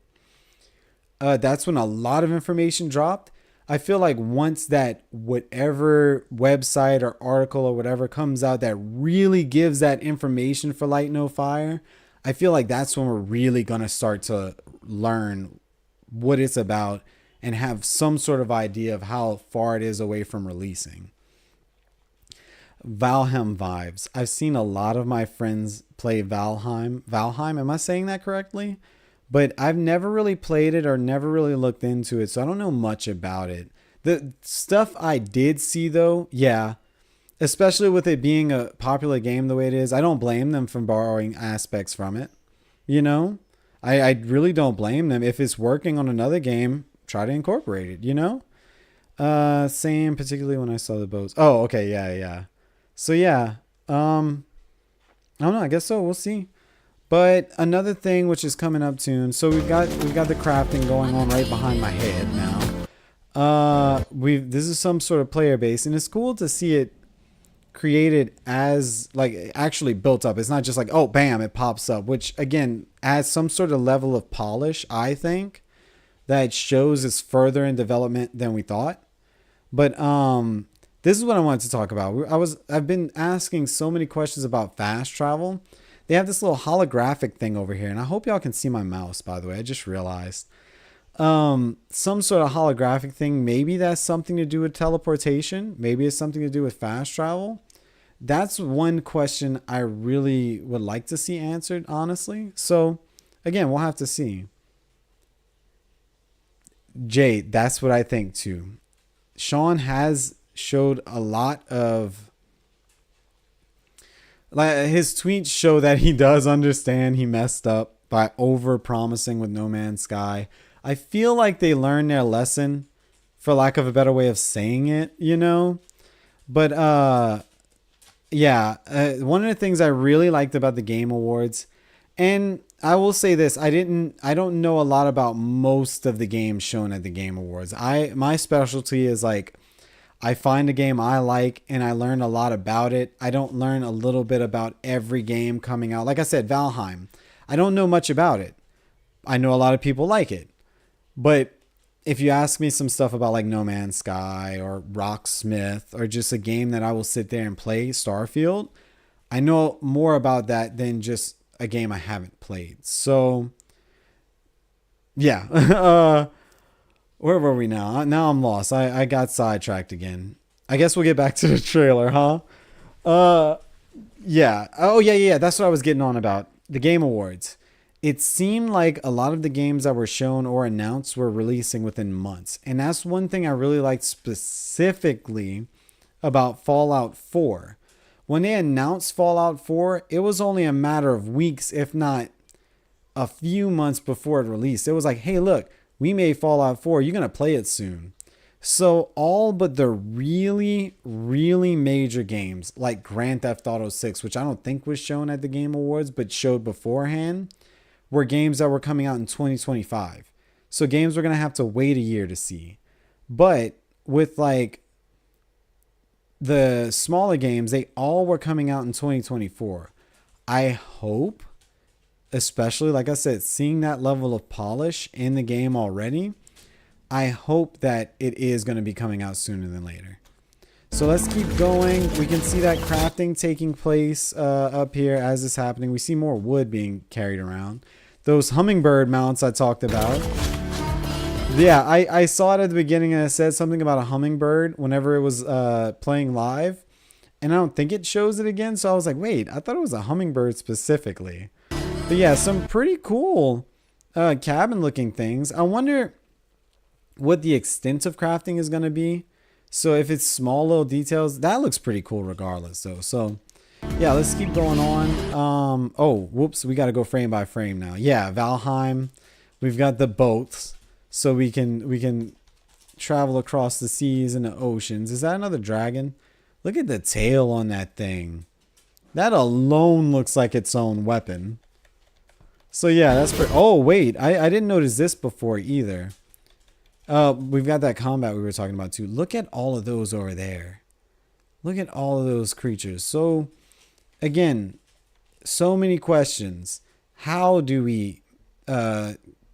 That's when a lot of information dropped. I feel like once that whatever website or article or whatever comes out that really gives that information for Light No Fire, I feel like that's when we're really going to start to learn what it's about and have some sort of idea of how far it is away from releasing. Valheim vibes. I've seen a lot of my friends play Valheim. Valheim, am I saying that correctly? But I've never really played it or never really looked into it, so I don't know much about it. The stuff I did see, though, yeah, especially with it being a popular game the way it is, I don't blame them for borrowing aspects from it. You know? I really don't blame them. If it's working on another game, try to incorporate it, you know? Same, particularly when I saw the boats. Oh, okay, yeah. So, yeah, I don't know, I guess so, we'll see. But another thing which is coming up soon, so we've got the crafting going on right behind my head now. This is some sort of player base, and it's cool to see it created as like actually built up. It's not just like, oh bam, it pops up, which again adds some sort of level of polish, I think, that shows it's further in development than we thought. But this is what I wanted to talk about. I've been asking so many questions about fast travel. They have this little holographic thing over here, and I hope y'all can see my mouse, by the way. I just realized. Some sort of holographic thing. Maybe that's something to do with teleportation. Maybe it's something to do with fast travel. That's one question I really would like to see answered, honestly. So, again, we'll have to see. Jay, that's what I think, too. Sean has showed a lot of... Like his tweets show that he does understand he messed up by over promising with No Man's Sky. I feel like they learned their lesson, for lack of a better way of saying it, you know? But yeah, one of the things I really liked about the Game Awards, and I will say this, I don't know a lot about most of the games shown at the Game Awards. My specialty is like, I find a game I like and I learn a lot about it. I don't learn a little bit about every game coming out. Like I said, Valheim, I don't know much about it. I know a lot of people like it. But if you ask me some stuff about like No Man's Sky or Rocksmith or just a game that I will sit there and play, Starfield, I know more about that than just a game I haven't played. So, yeah. Where were we now? Now I'm lost. I got sidetracked again. I guess we'll get back to the trailer, huh? Yeah. Oh, yeah. That's what I was getting on about. The Game Awards. It seemed like a lot of the games that were shown or announced were releasing within months. And that's one thing I really liked specifically about Fallout 4. When they announced Fallout 4, it was only a matter of weeks, if not a few months before it released. It was like, hey, look, we made Fallout 4. You're going to play it soon. So all but the really, really major games like Grand Theft Auto 6, which I don't think was shown at the Game Awards, but showed beforehand, were games that were coming out in 2025. So games we're going to have to wait a year to see. But with like the smaller games, they all were coming out in 2024. I hope, especially like I said, seeing that level of polish in the game already, I hope that it is going to be coming out sooner than later. So let's keep going. We can see that crafting taking place up here as it's happening. We see more wood being carried around. Those hummingbird mounts I talked about. Yeah, I saw it at the beginning and it said something about a hummingbird whenever it was playing live. And I don't think it shows it again. So I was like, wait, I thought it was a hummingbird specifically. But yeah, some pretty cool cabin looking things. I wonder what the extent of crafting is going to be. So if it's small little details, that looks pretty cool regardless though. So Yeah, let's keep going on. Oh, whoops, we got to go frame by frame now. Yeah, Valheim. We've got the boats, so we can travel across the seas and the oceans. Is that another dragon? Look at the tail on that thing. That alone looks like its own weapon. So yeah, that's pretty. Oh wait, I didn't notice this before either. We've got that combat we were talking about too. Look at all of those over there. Look at all of those creatures. So again, so many questions. How do we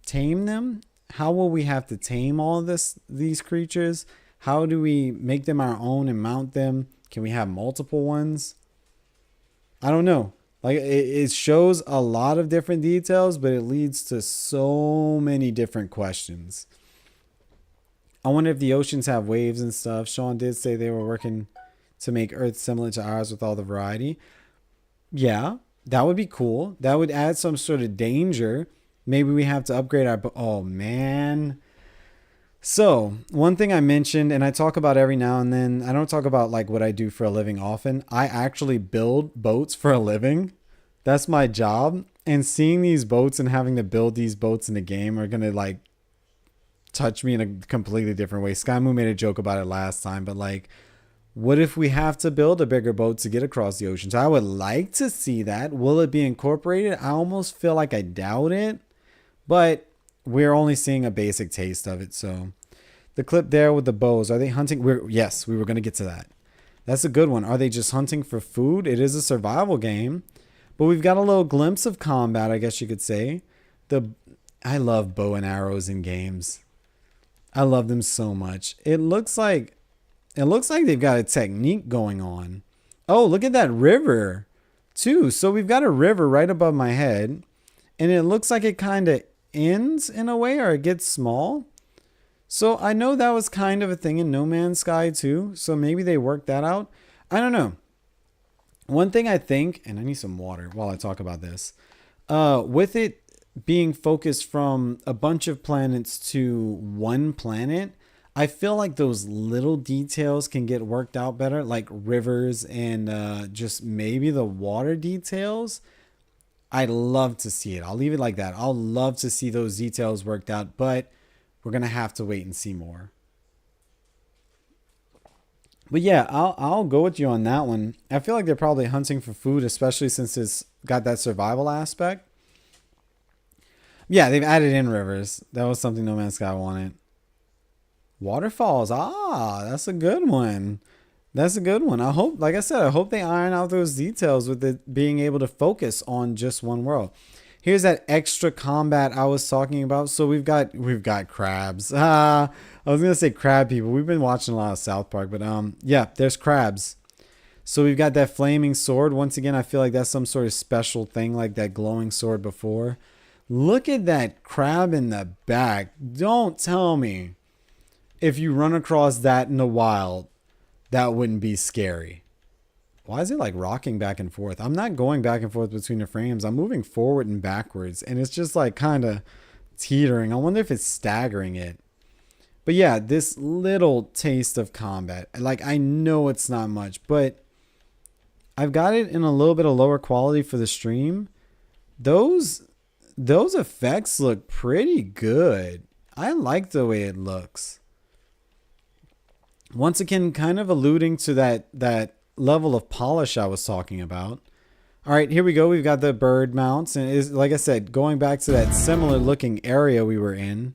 tame them? How will we have to tame all of these creatures? How do we make them our own and mount them? Can we have multiple ones? I don't know. Like it shows a lot of different details, but it leads to so many different questions. I wonder if the oceans have waves and stuff. Sean did say they were working to make Earth similar to ours with all the variety. Yeah, that would be cool. That would add some sort of danger. Maybe we have to upgrade our... Oh, man. So, one thing I mentioned, and I talk about every now and then, I don't talk about like what I do for a living often. I actually build boats for a living. That's my job. And seeing these boats and having to build these boats in the game are going to like touch me in a completely different way. Skymoo made a joke about it last time, but like, what if we have to build a bigger boat to get across the ocean? So I would like to see that. Will it be incorporated? I almost feel like I doubt it, but we're only seeing a basic taste of it. So the clip there with the bows, are they hunting? Yes, we were going to get to that. That's a good one. Are they just hunting for food? It is a survival game, but we've got a little glimpse of combat, I guess you could say. I love bow and arrows in games. I love them so much. It looks like they've got a technique going on. Oh, look at that river too. So we've got a river right above my head, and it looks like it kind of ends in a way, or it gets small. So I know that was kind of a thing in No Man's Sky too. So maybe they worked that out. I don't know. One thing I think, and I need some water while I talk about this, with it being focused from a bunch of planets to one planet, I feel like those little details can get worked out better, like rivers and just maybe the water details. I'd love to see it. I'll leave it like that. I'll love to see those details worked out, but we're going to have to wait and see more. But yeah, I'll go with you on that one. I feel like they're probably hunting for food, especially since it's got that survival aspect. Yeah, they've added in rivers. That was something No Man's Sky wanted. Waterfalls. Ah, that's a good one. That's a good one. I hope, like I said, I hope they iron out those details with it being able to focus on just one world. Here's that extra combat I was talking about. So we've got crabs. I was gonna say crab people. We've been watching a lot of South Park, but yeah, there's crabs. So we've got that flaming sword. Once again, I feel like that's some sort of special thing, like that glowing sword before. Look at that crab in the back. Don't tell me if you run across that in the wild, that wouldn't be scary. Why is it like rocking back and forth? I'm not going back and forth between the frames. I'm moving forward and backwards, and it's just like kind of teetering. I wonder if it's staggering it. But yeah, this little taste of combat. Like, I know it's not much, but I've got it in a little bit of lower quality for the stream. Those effects look pretty good. I like the way it looks. Once again, kind of alluding to that level of polish I was talking about. All right, here we go. We've got the bird mounts, and is, like I said, going back to that similar looking area we were in.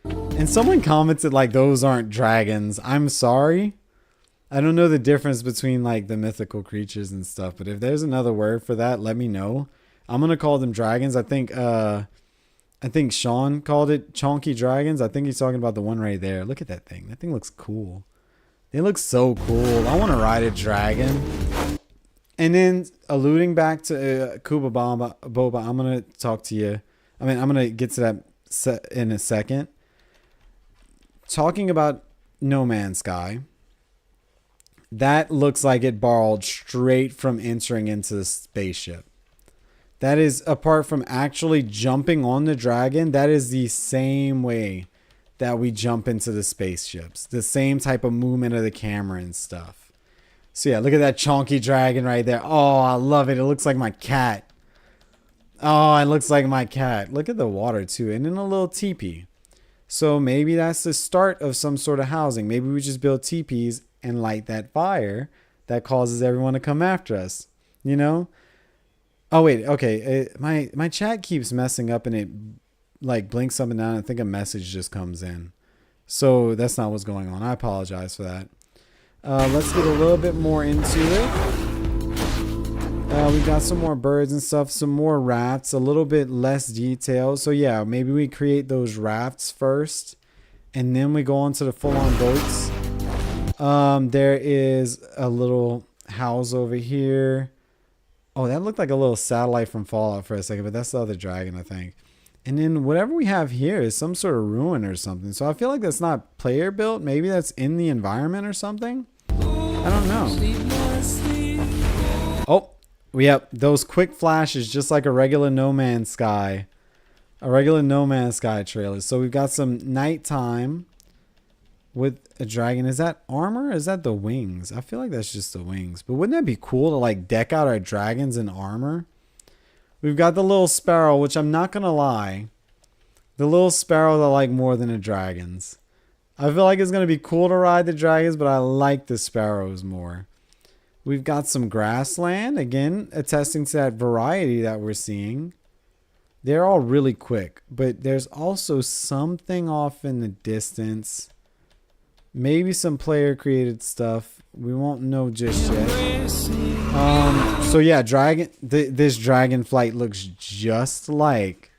And someone commented like those aren't dragons. I'm sorry. I don't know the difference between like the mythical creatures and stuff, but if there's another word for that, let me know. I'm gonna call them dragons. I think Sean called it chonky dragons. I think he's talking about the one right there. Look at that thing. That thing looks cool. They look so cool. I want to ride a dragon. And then alluding back to Kuba Boba, I'm gonna talk to you. I'm gonna get to that in a second. Talking about No Man's Sky. That looks like it borrowed straight from entering into the spaceship. That is, apart from actually jumping on the dragon, that is the same way that we jump into the spaceships. The same type of movement of the camera and stuff. So yeah, look at that chonky dragon right there. Oh, I love it. It looks like my cat. Oh, it looks like my cat. Look at the water too, and then a little teepee. So maybe that's the start of some sort of housing. Maybe we just build teepees and light that fire that causes everyone to come after us. You know? Oh wait, okay. My chat keeps messing up and it like blinks up and down. I think a message just comes in. So that's not what's going on. I apologize for that. Let's get a little bit more into it. We've got some more birds and stuff, some more rafts, a little bit less detail. So yeah, maybe we create those rafts first and then we go on to the full-on boats. There is a little house over here. Oh, that looked like a little satellite from Fallout for a second, but that's the other dragon, I think. And then whatever we have here is some sort of ruin or something. So I feel like that's not player built. Maybe that's in the environment or something. I don't know. Oh, yep. Those quick flashes, just like a regular No Man's Sky. A regular No Man's Sky trailer. So we've got some nighttime with a dragon. Is that armor? Or is that the wings? I feel like that's just the wings. But wouldn't that be cool to like deck out our dragons in armor? We've got the little sparrow, which I'm not going to lie. The little sparrows I like more than the dragons. I feel like it's going to be cool to ride the dragons, but I like the sparrows more. We've got some grassland. Again, attesting to that variety that we're seeing. They're all really quick, but there's also something off in the distance. Maybe some player created stuff. We won't know just yet. So yeah, this dragon flight looks just like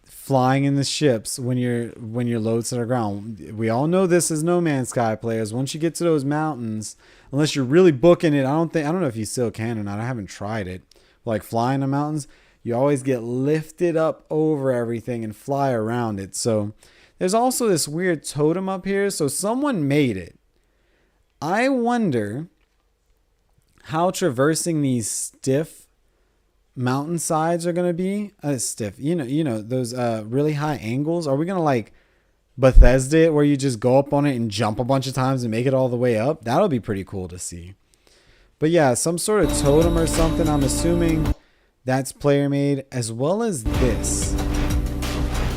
flying in the ships when you're low to the ground. We all know this as No Man's Sky players. Once you get to those mountains, unless you're really booking it, I don't know if you still can or not. I haven't tried it. Like flying the mountains, you always get lifted up over everything and fly around it. So there's also this weird totem up here. So someone made it. I wonder how traversing these stiff mountainsides are going to be. Stiff, you know those really high angles. Are we going to like Bethesda it where you just go up on it and jump a bunch of times and make it all the way up? That'll be pretty cool to see. But yeah, some sort of totem or something. I'm assuming that's player made, as well as this.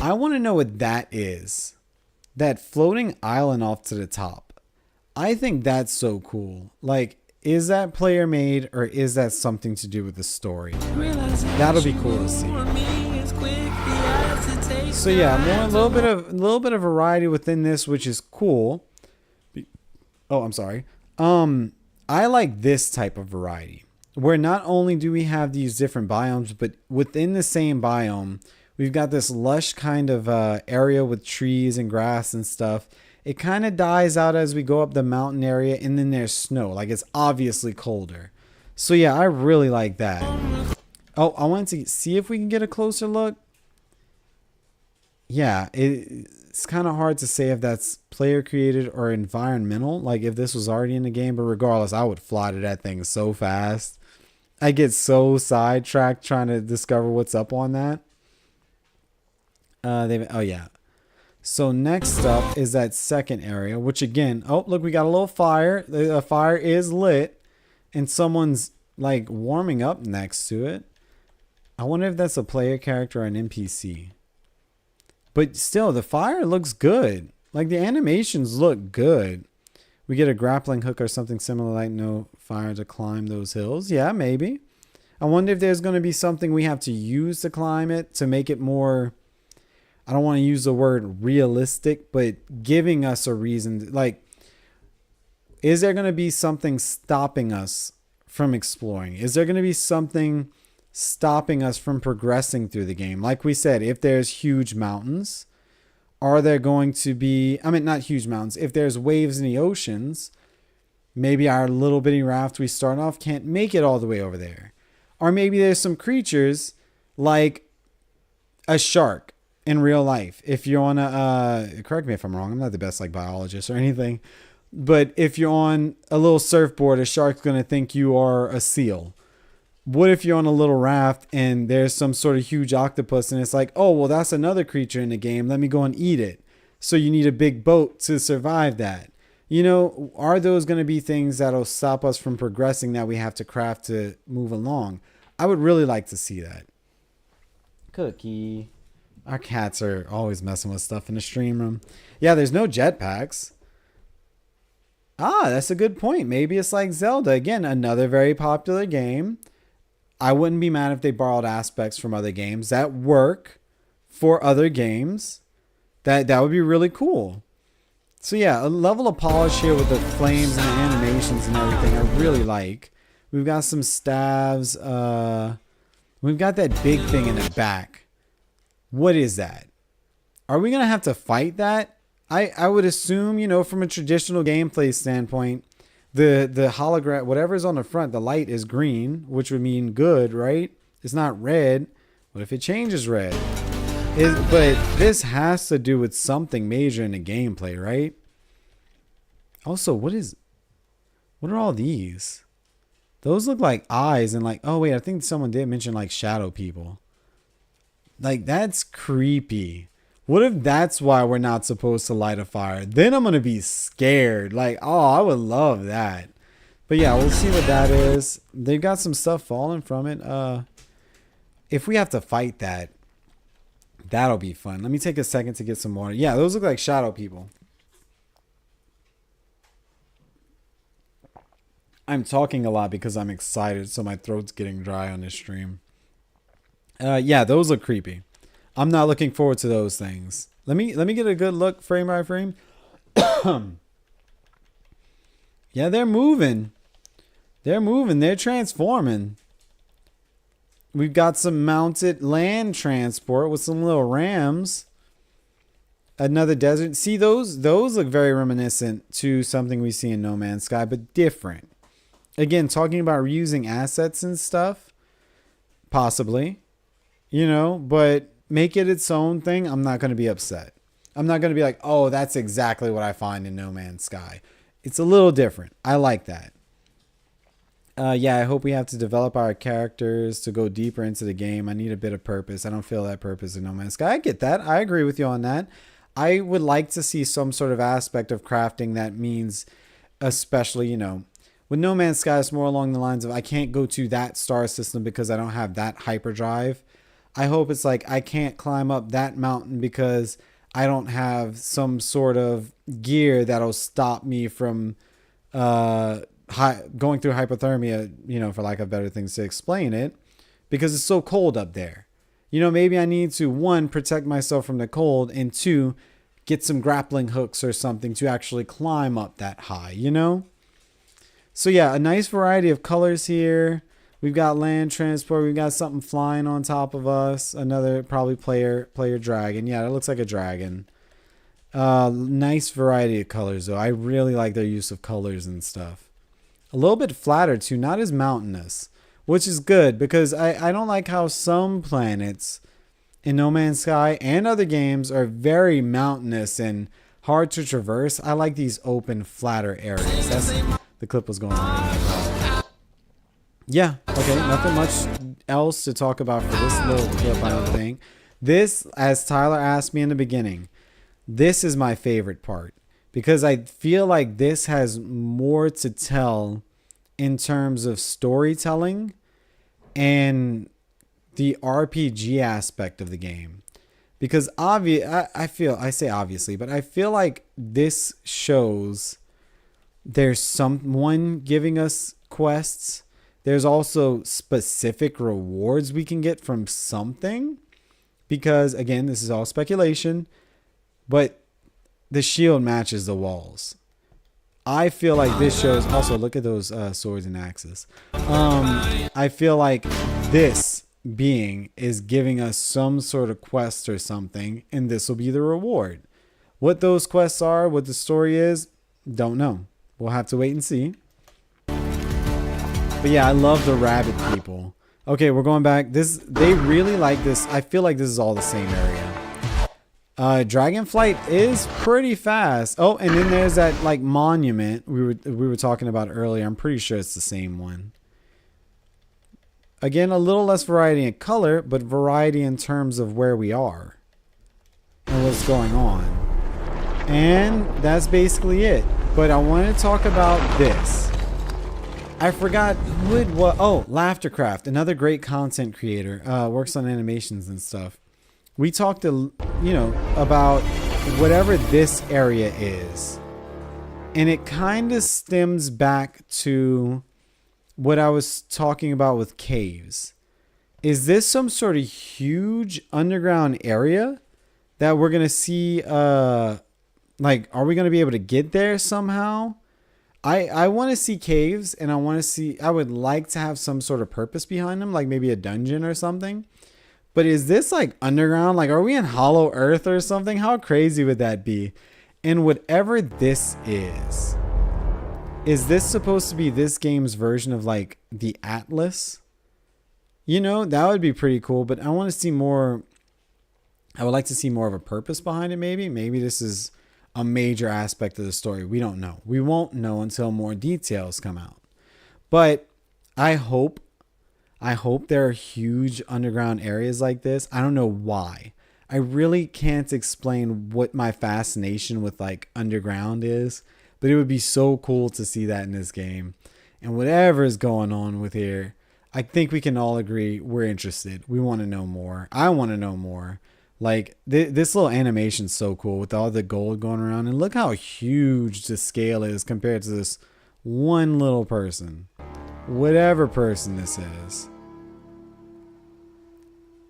I want to know what that is. That floating island off to the top. I think that's so cool. Like, is that player made or is that something to do with the story? That'll be cool to see. So yeah, a little bit of variety within this, which is cool. Oh, I'm sorry. I like this type of variety where not only do we have these different biomes, but within the same biome, we've got this lush kind of area with trees and grass and stuff. It kind of dies out as we go up the mountain area, and then there's snow. Like, it's obviously colder. So yeah, I really like that. Oh, I wanted to see if we can get a closer look. Yeah, it's kind of hard to say if that's player created or environmental. Like, if this was already in the game, but regardless, I would fly to that thing so fast. I get so sidetracked trying to discover what's up on that. Oh yeah. So next up is that second area, which again, oh, look, we got a little fire. The fire is lit and someone's like warming up next to it. I wonder if that's a player character or an NPC. But still, the fire looks good. Like, the animations look good. We get a grappling hook or something similar, like no fire to climb those hills. Yeah, maybe. I wonder if there's going to be something we have to use to climb it to make it more... I don't want to use the word realistic, but giving us a reason. Like, is there going to be something stopping us from exploring? Is there going to be something stopping us from progressing through the game? Like we said, if there's huge mountains, are there going to be, I mean, not huge mountains. If there's waves in the oceans, maybe our little bitty raft we start off can't make it all the way over there. Or maybe there's some creatures like a shark. In real life, if you're on a, correct me if I'm wrong, I'm not the best like biologist or anything, but if you're on a little surfboard, a shark's going to think you are a seal. What if you're on a little raft and there's some sort of huge octopus and it's like, oh, well, that's another creature in the game. Let me go and eat it. So you need a big boat to survive that. You know, are those going to be things that'll stop us from progressing that we have to craft to move along? I would really like to see that. Cookie. Our cats are always messing with stuff in the stream room. Yeah, there's no jetpacks. Ah, that's a good point. Maybe it's like Zelda. Again, another very popular game. I wouldn't be mad if they borrowed aspects from other games that work for other games. That would be really cool. So yeah, a level of polish here with the flames and the animations and everything I really like. We've got some staves. We've got that big thing in the back. What is that? Are we going to have to fight that? I would assume, you know, from a traditional gameplay standpoint, the hologram, whatever's on the front, the light is green, which would mean good, right? It's not red. What if it changes red? But this has to do with something major in the gameplay, right? Also, what are all these? Those look like eyes and like, oh wait, I think someone did mention like shadow people. Like, that's creepy. What if that's why we're not supposed to light a fire? Then I'm going to be scared. Like, oh, I would love that. But yeah, we'll see what that is. They've got some stuff falling from it. If we have to fight that, that'll be fun. Let me take a second to get some water. Yeah, those look like shadow people. I'm talking a lot because I'm excited, so my throat's getting dry on this stream. Yeah, those look creepy. I'm not looking forward to those things. Let me get a good look frame by frame. Yeah, they're moving. They're moving. They're transforming. We've got some mounted land transport with some little rams. Another desert. See, those look very reminiscent to something we see in No Man's Sky, but different. Again, talking about reusing assets and stuff. Possibly. You know, but make it its own thing. I'm not going to be upset. I'm not going to be like, oh, that's exactly what I find in No Man's Sky. It's a little different. I like that. Yeah, I hope we have to develop our characters to go deeper into the game. I need a bit of purpose. I don't feel that purpose in No Man's Sky. I get that. I agree with you on that. I would like to see some sort of aspect of crafting that means, especially, you know, with No Man's Sky, it's more along the lines of I can't go to that star system because I don't have that hyperdrive. I hope it's like I can't climb up that mountain because I don't have some sort of gear that'll stop me from going through hypothermia, you know, for lack of better things to explain it, because it's so cold up there. You know, maybe I need to, 1, protect myself from the cold, and 2, get some grappling hooks or something to actually climb up that high, you know? So yeah, a nice variety of colors here. We've got land transport. We've got something flying on top of us. Another probably player dragon. Yeah, it looks like a dragon. Nice variety of colors, though. I really like their use of colors and stuff. A little bit flatter, too. Not as mountainous, which is good because I don't like how some planets in No Man's Sky and other games are very mountainous and hard to traverse. I like these open, flatter areas. That's the clip was going on. Yeah, okay, nothing much else to talk about for this little clip, I don't think. This, as Tyler asked me in the beginning, this is my favorite part because I feel like this has more to tell in terms of storytelling and the RPG aspect of the game. Because I say obviously, but I feel like this shows there's someone giving us quests. There's also specific rewards we can get from something. Because, again, this is all speculation. But the shield matches the walls. I feel like this shows... Also, look at those swords and axes. I feel like this being is giving us some sort of quest or something. And this will be the reward. What those quests are, what the story is, don't know. We'll have to wait and see. But yeah, I love the rabbit people. Okay, we're going back. They really like this. I feel like this is all the same area. Dragonflight is pretty fast. Oh, and then there's that like monument we were talking about earlier. I'm pretty sure it's the same one. Again, a little less variety in color, but variety in terms of where we are and what's going on. And that's basically it. But I want to talk about this. I forgot what. Oh, Laughtercraft, another great content creator, works on animations and stuff. We talked, about whatever this area is, and it kind of stems back to what I was talking about with caves. Is this some sort of huge underground area that we're gonna see? Are we gonna be able to get there somehow? I want to see caves, and I would like to have some sort of purpose behind them, like maybe a dungeon or something. But is this like underground? Like, are we in Hollow Earth or something? How crazy would that be? And whatever this is this supposed to be this game's version of like the Atlas? That would be pretty cool, but I want to see more. I would like to see more of a purpose behind it, maybe. Maybe this is a major aspect of the story. We don't know. We won't know until more details come out. But I hope there are huge underground areas like this. I don't know why. I really can't explain what my fascination with like underground is, but it would be so cool to see that in this game. And whatever is going on with here, I think we can all agree we're interested. We want to know more. I want to know more. Like this little animation's so cool with all the gold going around, and look how huge the scale is compared to this one little person, whatever person this is.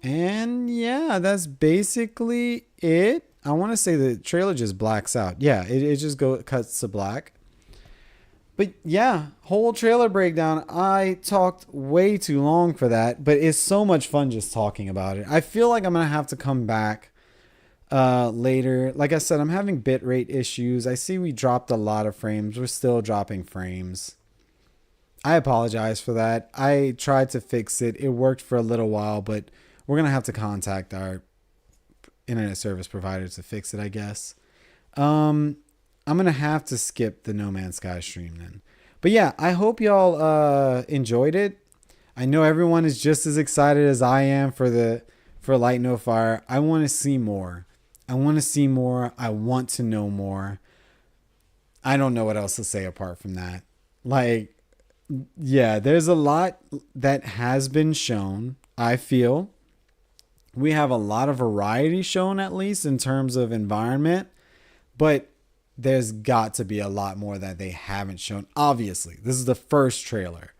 And yeah, that's basically it. I want to say the trailer just blacks out. Yeah, it just cuts to black. But yeah, whole trailer breakdown. I talked way too long for that, but it's so much fun just talking about it. I feel like I'm going to have to come back later. Like I said, I'm having bitrate issues. I see we dropped a lot of frames. We're still dropping frames. I apologize for that. I tried to fix it. It worked for a little while, but we're going to have to contact our internet service provider to fix it, I guess. I'm going to have to skip the No Man's Sky stream then. But yeah, I hope y'all enjoyed it. I know everyone is just as excited as I am for Light No Fire. I want to see more. I want to know more. I don't know what else to say apart from that. Like, yeah, there's a lot that has been shown, I feel. We have a lot of variety shown, at least in terms of environment. But there's got to be a lot more that they haven't shown. Obviously, this is the first trailer.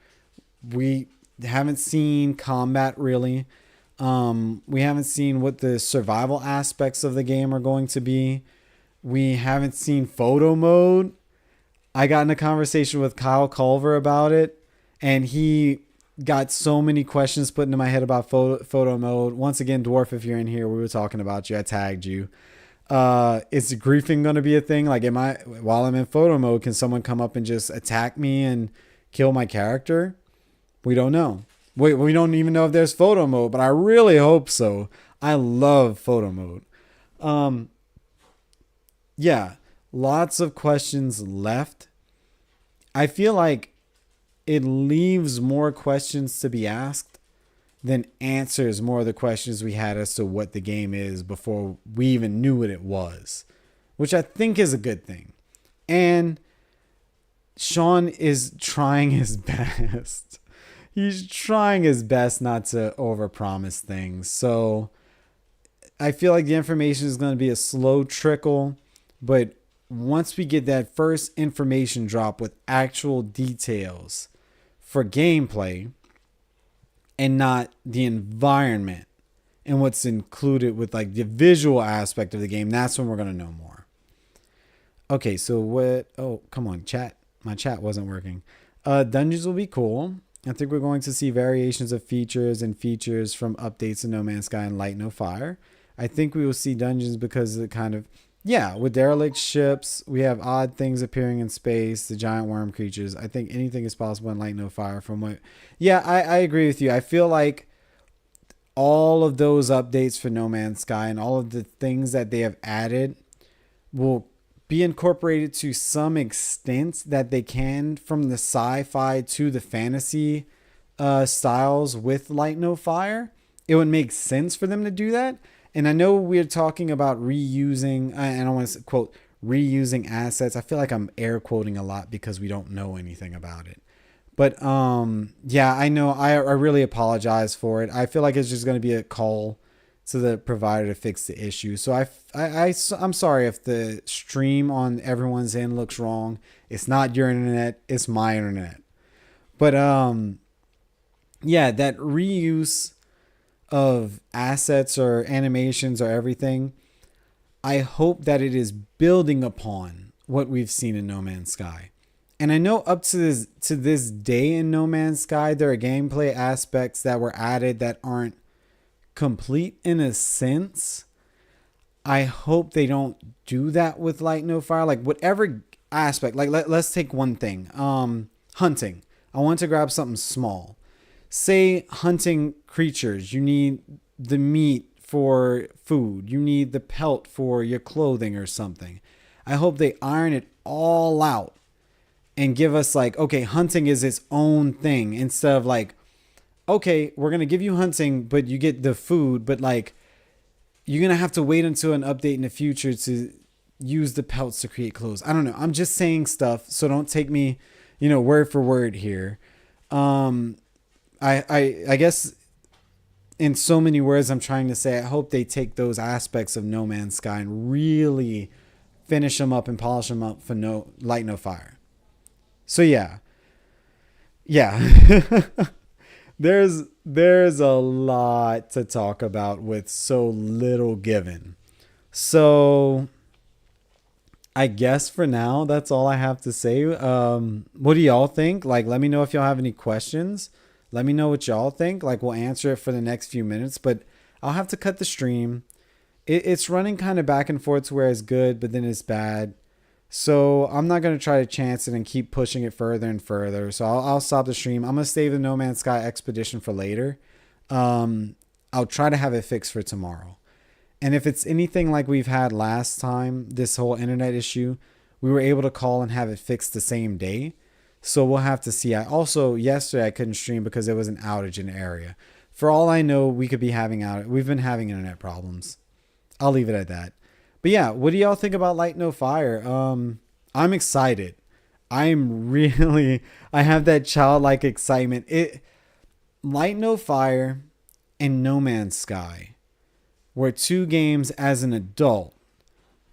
We haven't seen combat really. We haven't seen what the survival aspects of the game are going to be. We haven't seen photo mode. I got in a conversation with Kyle Culver about it, and he got so many questions put into my head about photo mode. Once again, Dwarf, if you're in here, we were talking about you. I tagged you. Is griefing going to be a thing? Like, while I'm in photo mode, can someone come up and just attack me and kill my character? We don't know. We don't even know if there's photo mode, but I really hope so. I love photo mode. Yeah, lots of questions left. I feel like it leaves more questions to be asked than answers more of the questions we had as to what the game is before we even knew what it was, which I think is a good thing. And Sean is trying his best. He's trying his best not to overpromise things. So I feel like the information is going to be a slow trickle, but once we get that first information drop with actual details for gameplay, and not the environment and what's included with like the visual aspect of the game, that's when we're going to know more. Okay, so what? Oh, come on, chat. My chat wasn't working. Dungeons will be cool. I think we're going to see variations of features from updates in No Man's Sky and Light No Fire. I think we will see dungeons because of the kind of, yeah, with derelict ships, we have odd things appearing in space, the giant worm creatures. I think anything is possible in Light No Fire from what... Yeah, I agree with you. I feel like all of those updates for No Man's Sky and all of the things that they have added will be incorporated to some extent that they can from the sci-fi to the fantasy styles with Light No Fire. It would make sense for them to do that. And I know we're talking about reusing, and I don't want to quote, reusing assets. I feel like I'm air quoting a lot because we don't know anything about it. But yeah, I know. I really apologize for it. I feel like it's just going to be a call to the provider to fix the issue. So I'm sorry if the stream on everyone's end looks wrong. It's not your internet. It's my internet. But yeah, that reuse of assets or animations or everything, I hope that it is building upon what we've seen in No Man's Sky. And I know up to this day in No Man's Sky, there are gameplay aspects that were added that aren't complete in a sense. I hope they don't do that with Light No Fire. Like whatever aspect, like let's take one thing. Hunting. I want to grab something small. Say hunting creatures. You need the meat for food. You need the pelt for your clothing or something. I hope they iron it all out and give us like, okay, hunting is its own thing instead of like, okay, we're going to give you hunting, but you get the food, but like you're going to have to wait until an update in the future to use the pelts to create clothes. I don't know. I'm just saying stuff, so don't take me, word for word here. I guess in so many words, I'm trying to say, I hope they take those aspects of No Man's Sky and really finish them up and polish them up for Light No Fire. So yeah. There's a lot to talk about with so little given. So I guess for now, that's all I have to say. What do y'all think? Like, let me know if y'all have any questions. Let me know what y'all think. Like, we'll answer it for the next few minutes, but I'll have to cut the stream. It's running kind of back and forth to where it's good, but then it's bad. So I'm not going to try to chance it and keep pushing it further and further. So I'll stop the stream. I'm going to save the No Man's Sky expedition for later. I'll try to have it fixed for tomorrow. And if it's anything like we've had last time, this whole internet issue, we were able to call and have it fixed the same day. So we'll have to see. Yesterday I couldn't stream because there was an outage in the area. For all I know, we've been having internet problems. I'll leave it at that. But yeah, what do y'all think about Light No Fire? I'm excited. I have that childlike excitement. Light No Fire and No Man's Sky were two games as an adult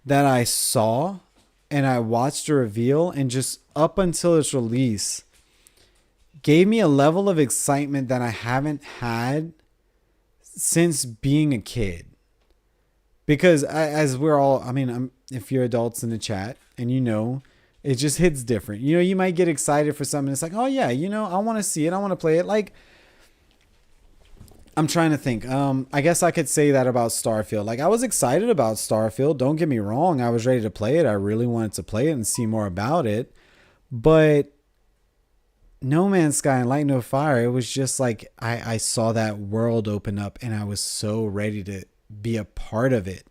that I saw and I watched the reveal, and just up until its release gave me a level of excitement that I haven't had since being a kid. Because as we're all, if you're adults in the chat and it just hits different. You might get excited for something. It's like, oh yeah, I want to see it. I want to play it. Like, I'm trying to think. I guess I could say that about Starfield. Like, I was excited about Starfield. Don't get me wrong. I was ready to play it. I really wanted to play it and see more about it. But No Man's Sky and Light No Fire, it was just like I saw that world open up and I was so ready to be a part of it.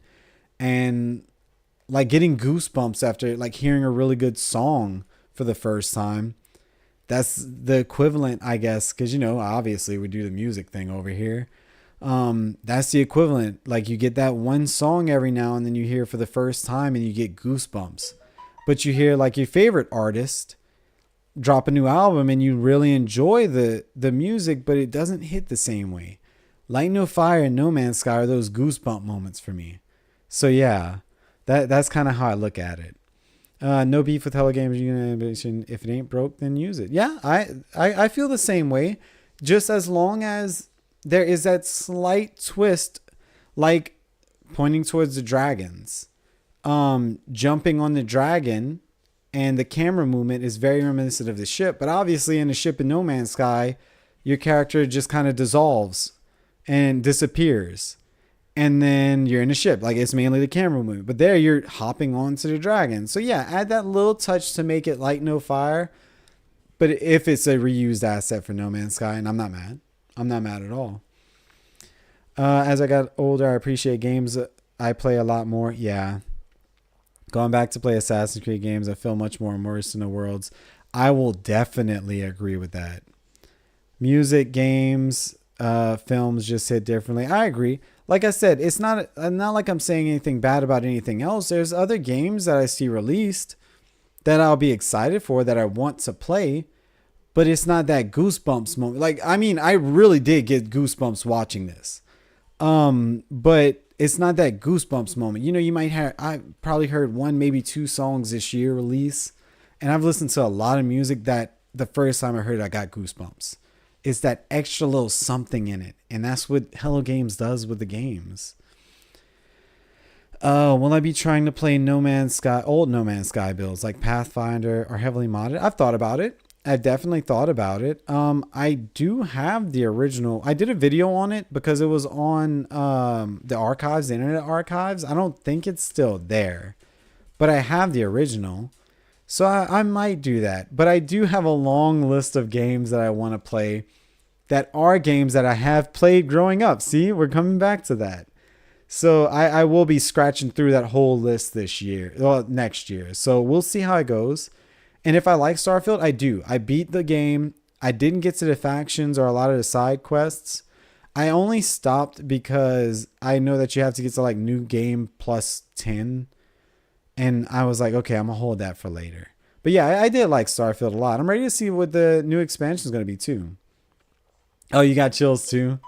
And like getting goosebumps after like hearing a really good song for the first time. That's the equivalent, I guess, because obviously we do the music thing over here. That's the equivalent. Like you get that one song every now and then you hear for the first time and you get goosebumps. But you hear like your favorite artist drop a new album and you really enjoy the music, but it doesn't hit the same way. Light No Fire and No Man's Sky are those goosebump moments for me. So yeah, that's kind of how I look at it. No beef with Hello Games Union. If it ain't broke, then use it. Yeah, I feel the same way. Just as long as there is that slight twist, like pointing towards the dragons, jumping on the dragon, and the camera movement is very reminiscent of the ship. But obviously, in the ship in No Man's Sky, your character just kind of dissolves and disappears. And then you're in a ship. Like, it's mainly the camera movement. But there, you're hopping onto the dragon. So yeah, add that little touch to make it Light No Fire. But if it's a reused asset for No Man's Sky, and I'm not mad. I'm not mad at all. As I got older, I appreciate games I play a lot more. Yeah. Going back to play Assassin's Creed games, I feel much more immersed in the worlds. I will definitely agree with that. Music, games, films just hit differently. I agree. Like I said, it's not like I'm saying anything bad about anything else. There's other games that I see released that I'll be excited for, that I want to play, but it's not that goosebumps moment. Like, I mean, I really did get goosebumps watching this. But it's not that goosebumps moment. You know, I probably heard one, maybe two songs this year release, and I've listened to a lot of music that the first time I heard it, I got goosebumps. It's that extra little something in it. And that's what Hello Games does with the games. Will I be trying to play old No Man's Sky builds like Pathfinder or heavily modded? I've thought about it. I've definitely thought about it. I do have the original. I did a video on it because it was on the archives, the Internet Archives. I don't think it's still there, but I have the original. So I might do that. But I do have a long list of games that I want to play that are games that I have played growing up. See, we're coming back to that. So I will be scratching through that whole list next year. So we'll see how it goes. And if I like Starfield, I do. I beat the game. I didn't get to the factions or a lot of the side quests. I only stopped because I know that you have to get to like new game plus 10. And I was like, okay, I'm going to hold that for later. But yeah, I did like Starfield a lot. I'm ready to see what the new expansion is going to be too. Oh, you got chills too?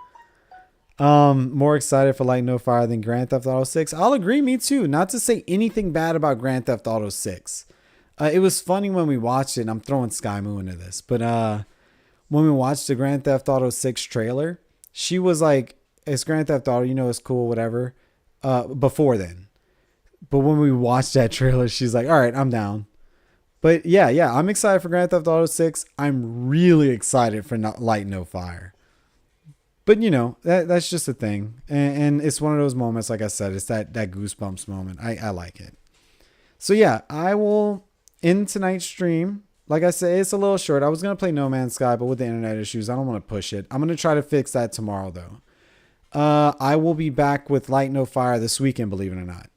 More excited for Light No Fire than Grand Theft Auto 6. I'll agree, me too. Not to say anything bad about Grand Theft Auto 6. It was funny when we watched it, and I'm throwing Sky Moo into this, but when we watched the Grand Theft Auto 6 trailer, she was like, it's Grand Theft Auto, you know, it's cool, whatever, before then. But when we watched that trailer, she's like, all right, I'm down. But yeah, I'm excited for Grand Theft Auto 6. I'm really excited for Light No Fire. But, you know, that's just a thing. And it's one of those moments, like I said, it's that goosebumps moment. I like it. So, yeah, I will end tonight's stream. Like I said, it's a little short. I was going to play No Man's Sky, but with the internet issues, I don't want to push it. I'm going to try to fix that tomorrow, though. I will be back with Light No Fire this weekend, believe it or not.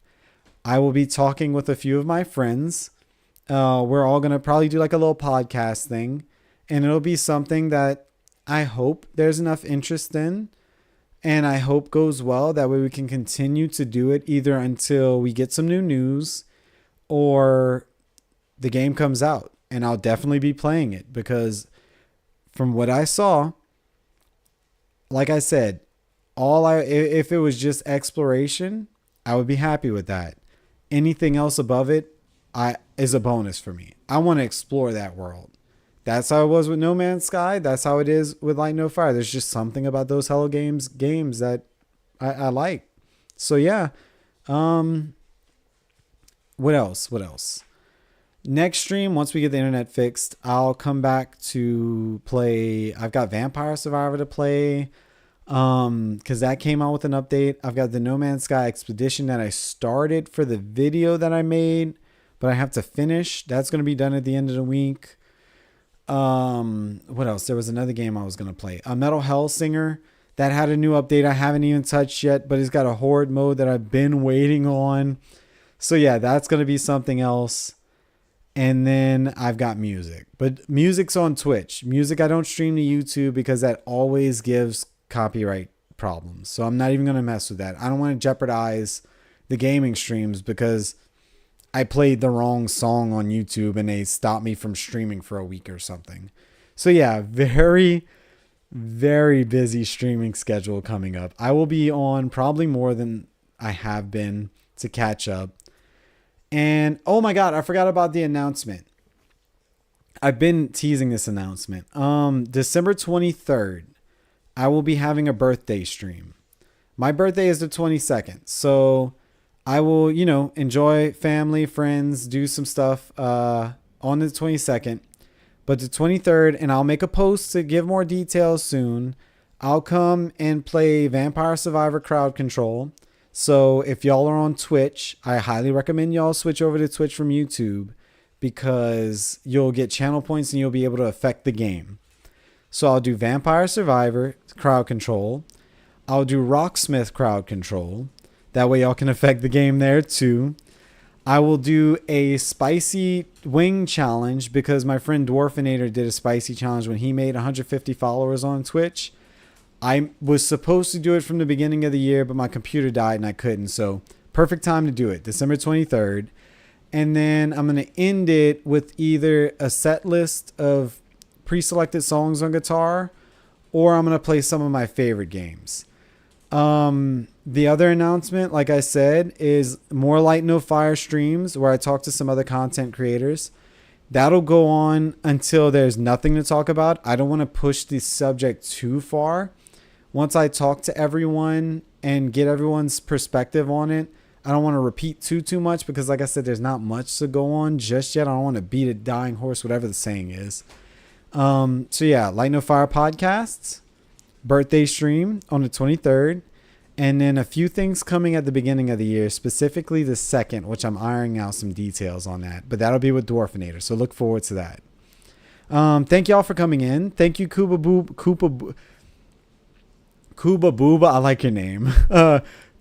I will be talking with a few of my friends. We're all going to probably do like a little podcast thing. And it'll be something that I hope there's enough interest in, and I hope goes well. That way we can continue to do it either until we get some new news or the game comes out. And I'll definitely be playing it because from what I saw, like I said, if it was just exploration, I would be happy with that. Anything else above it is a bonus for me. I want to explore that world. That's how it was with No Man's Sky. That's how it is with Light No Fire. There's just something about those Hello games that I like. So yeah. What else? Next stream, once we get the internet fixed, I'll come back to play. I've got Vampire Survivor to play. Because that came out with an update. I've got the No Man's Sky Expedition that I started for the video that I made, but I have to finish. That's going to be done at the end of the week. What else? There was another game I was going to play. A Metal Hellsinger that had a new update I haven't even touched yet, but it's got a horde mode that I've been waiting on. So yeah, that's going to be something else. And then I've got music, but music's on Twitch. Music I don't stream to YouTube because that always gives copyright problems. So I'm not even going to mess with that. I don't want to jeopardize the gaming streams because I played the wrong song on YouTube and they stopped me from streaming for a week or something. So yeah, very, very busy streaming schedule coming up. I will be on probably more than I have been to catch up. And oh my God, I forgot about the announcement. I've been teasing this announcement. December 23rd, I will be having a birthday stream. My birthday is the 22nd. So I will, enjoy family, friends, do some stuff on the 22nd. But the 23rd, and I'll make a post to give more details soon. I'll come and play Vampire Survivor Crowd Control. So if y'all are on Twitch, I highly recommend y'all switch over to Twitch from YouTube because you'll get channel points and you'll be able to affect the game. So I'll do Vampire Survivor Crowd Control. I'll do Rocksmith Crowd Control. That way y'all can affect the game there too. I will do a spicy wing challenge because my friend Dwarfinator did a spicy challenge when he made 150 followers on Twitch. I was supposed to do it from the beginning of the year, but my computer died and I couldn't. So perfect time to do it, December 23rd. And then I'm going to end it with either a set list of pre-selected songs on guitar, or I'm going to play some of my favorite games. The other announcement, like I said, is more Light No Fire streams where I talk to some other content creators. That'll go on until there's nothing to talk about. I don't want to push the subject too far. Once I talk to everyone and get everyone's perspective on it, I don't want to repeat too much because, like I said, there's not much to go on just yet. I don't want to beat a dying horse, whatever the saying is. So yeah, Light No Fire podcasts, birthday stream on the 23rd, and then a few things coming at the beginning of the year, specifically the 2nd, which I'm ironing out some details on that. But that'll be with Dwarfinator, so look forward to that. Thank y'all for coming in. Thank you, Kuba Booba. I like your name.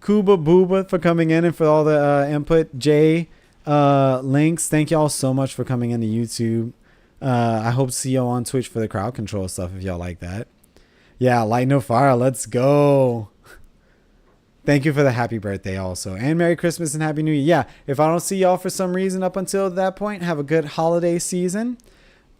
Kuba Booba for coming in and for all the input. Jay, Links, thank y'all so much for coming into YouTube. I hope to see y'all on Twitch for the crowd control stuff if y'all like that. Yeah, Light No Fire, let's go. Thank you for the happy birthday also. And Merry Christmas and Happy New Year. Yeah, if I don't see y'all for some reason up until that point, have a good holiday season.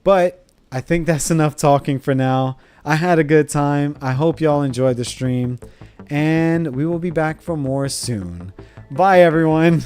But I think that's enough talking for now. I had a good time. I hope y'all enjoyed the stream. And we will be back for more soon. Bye, everyone.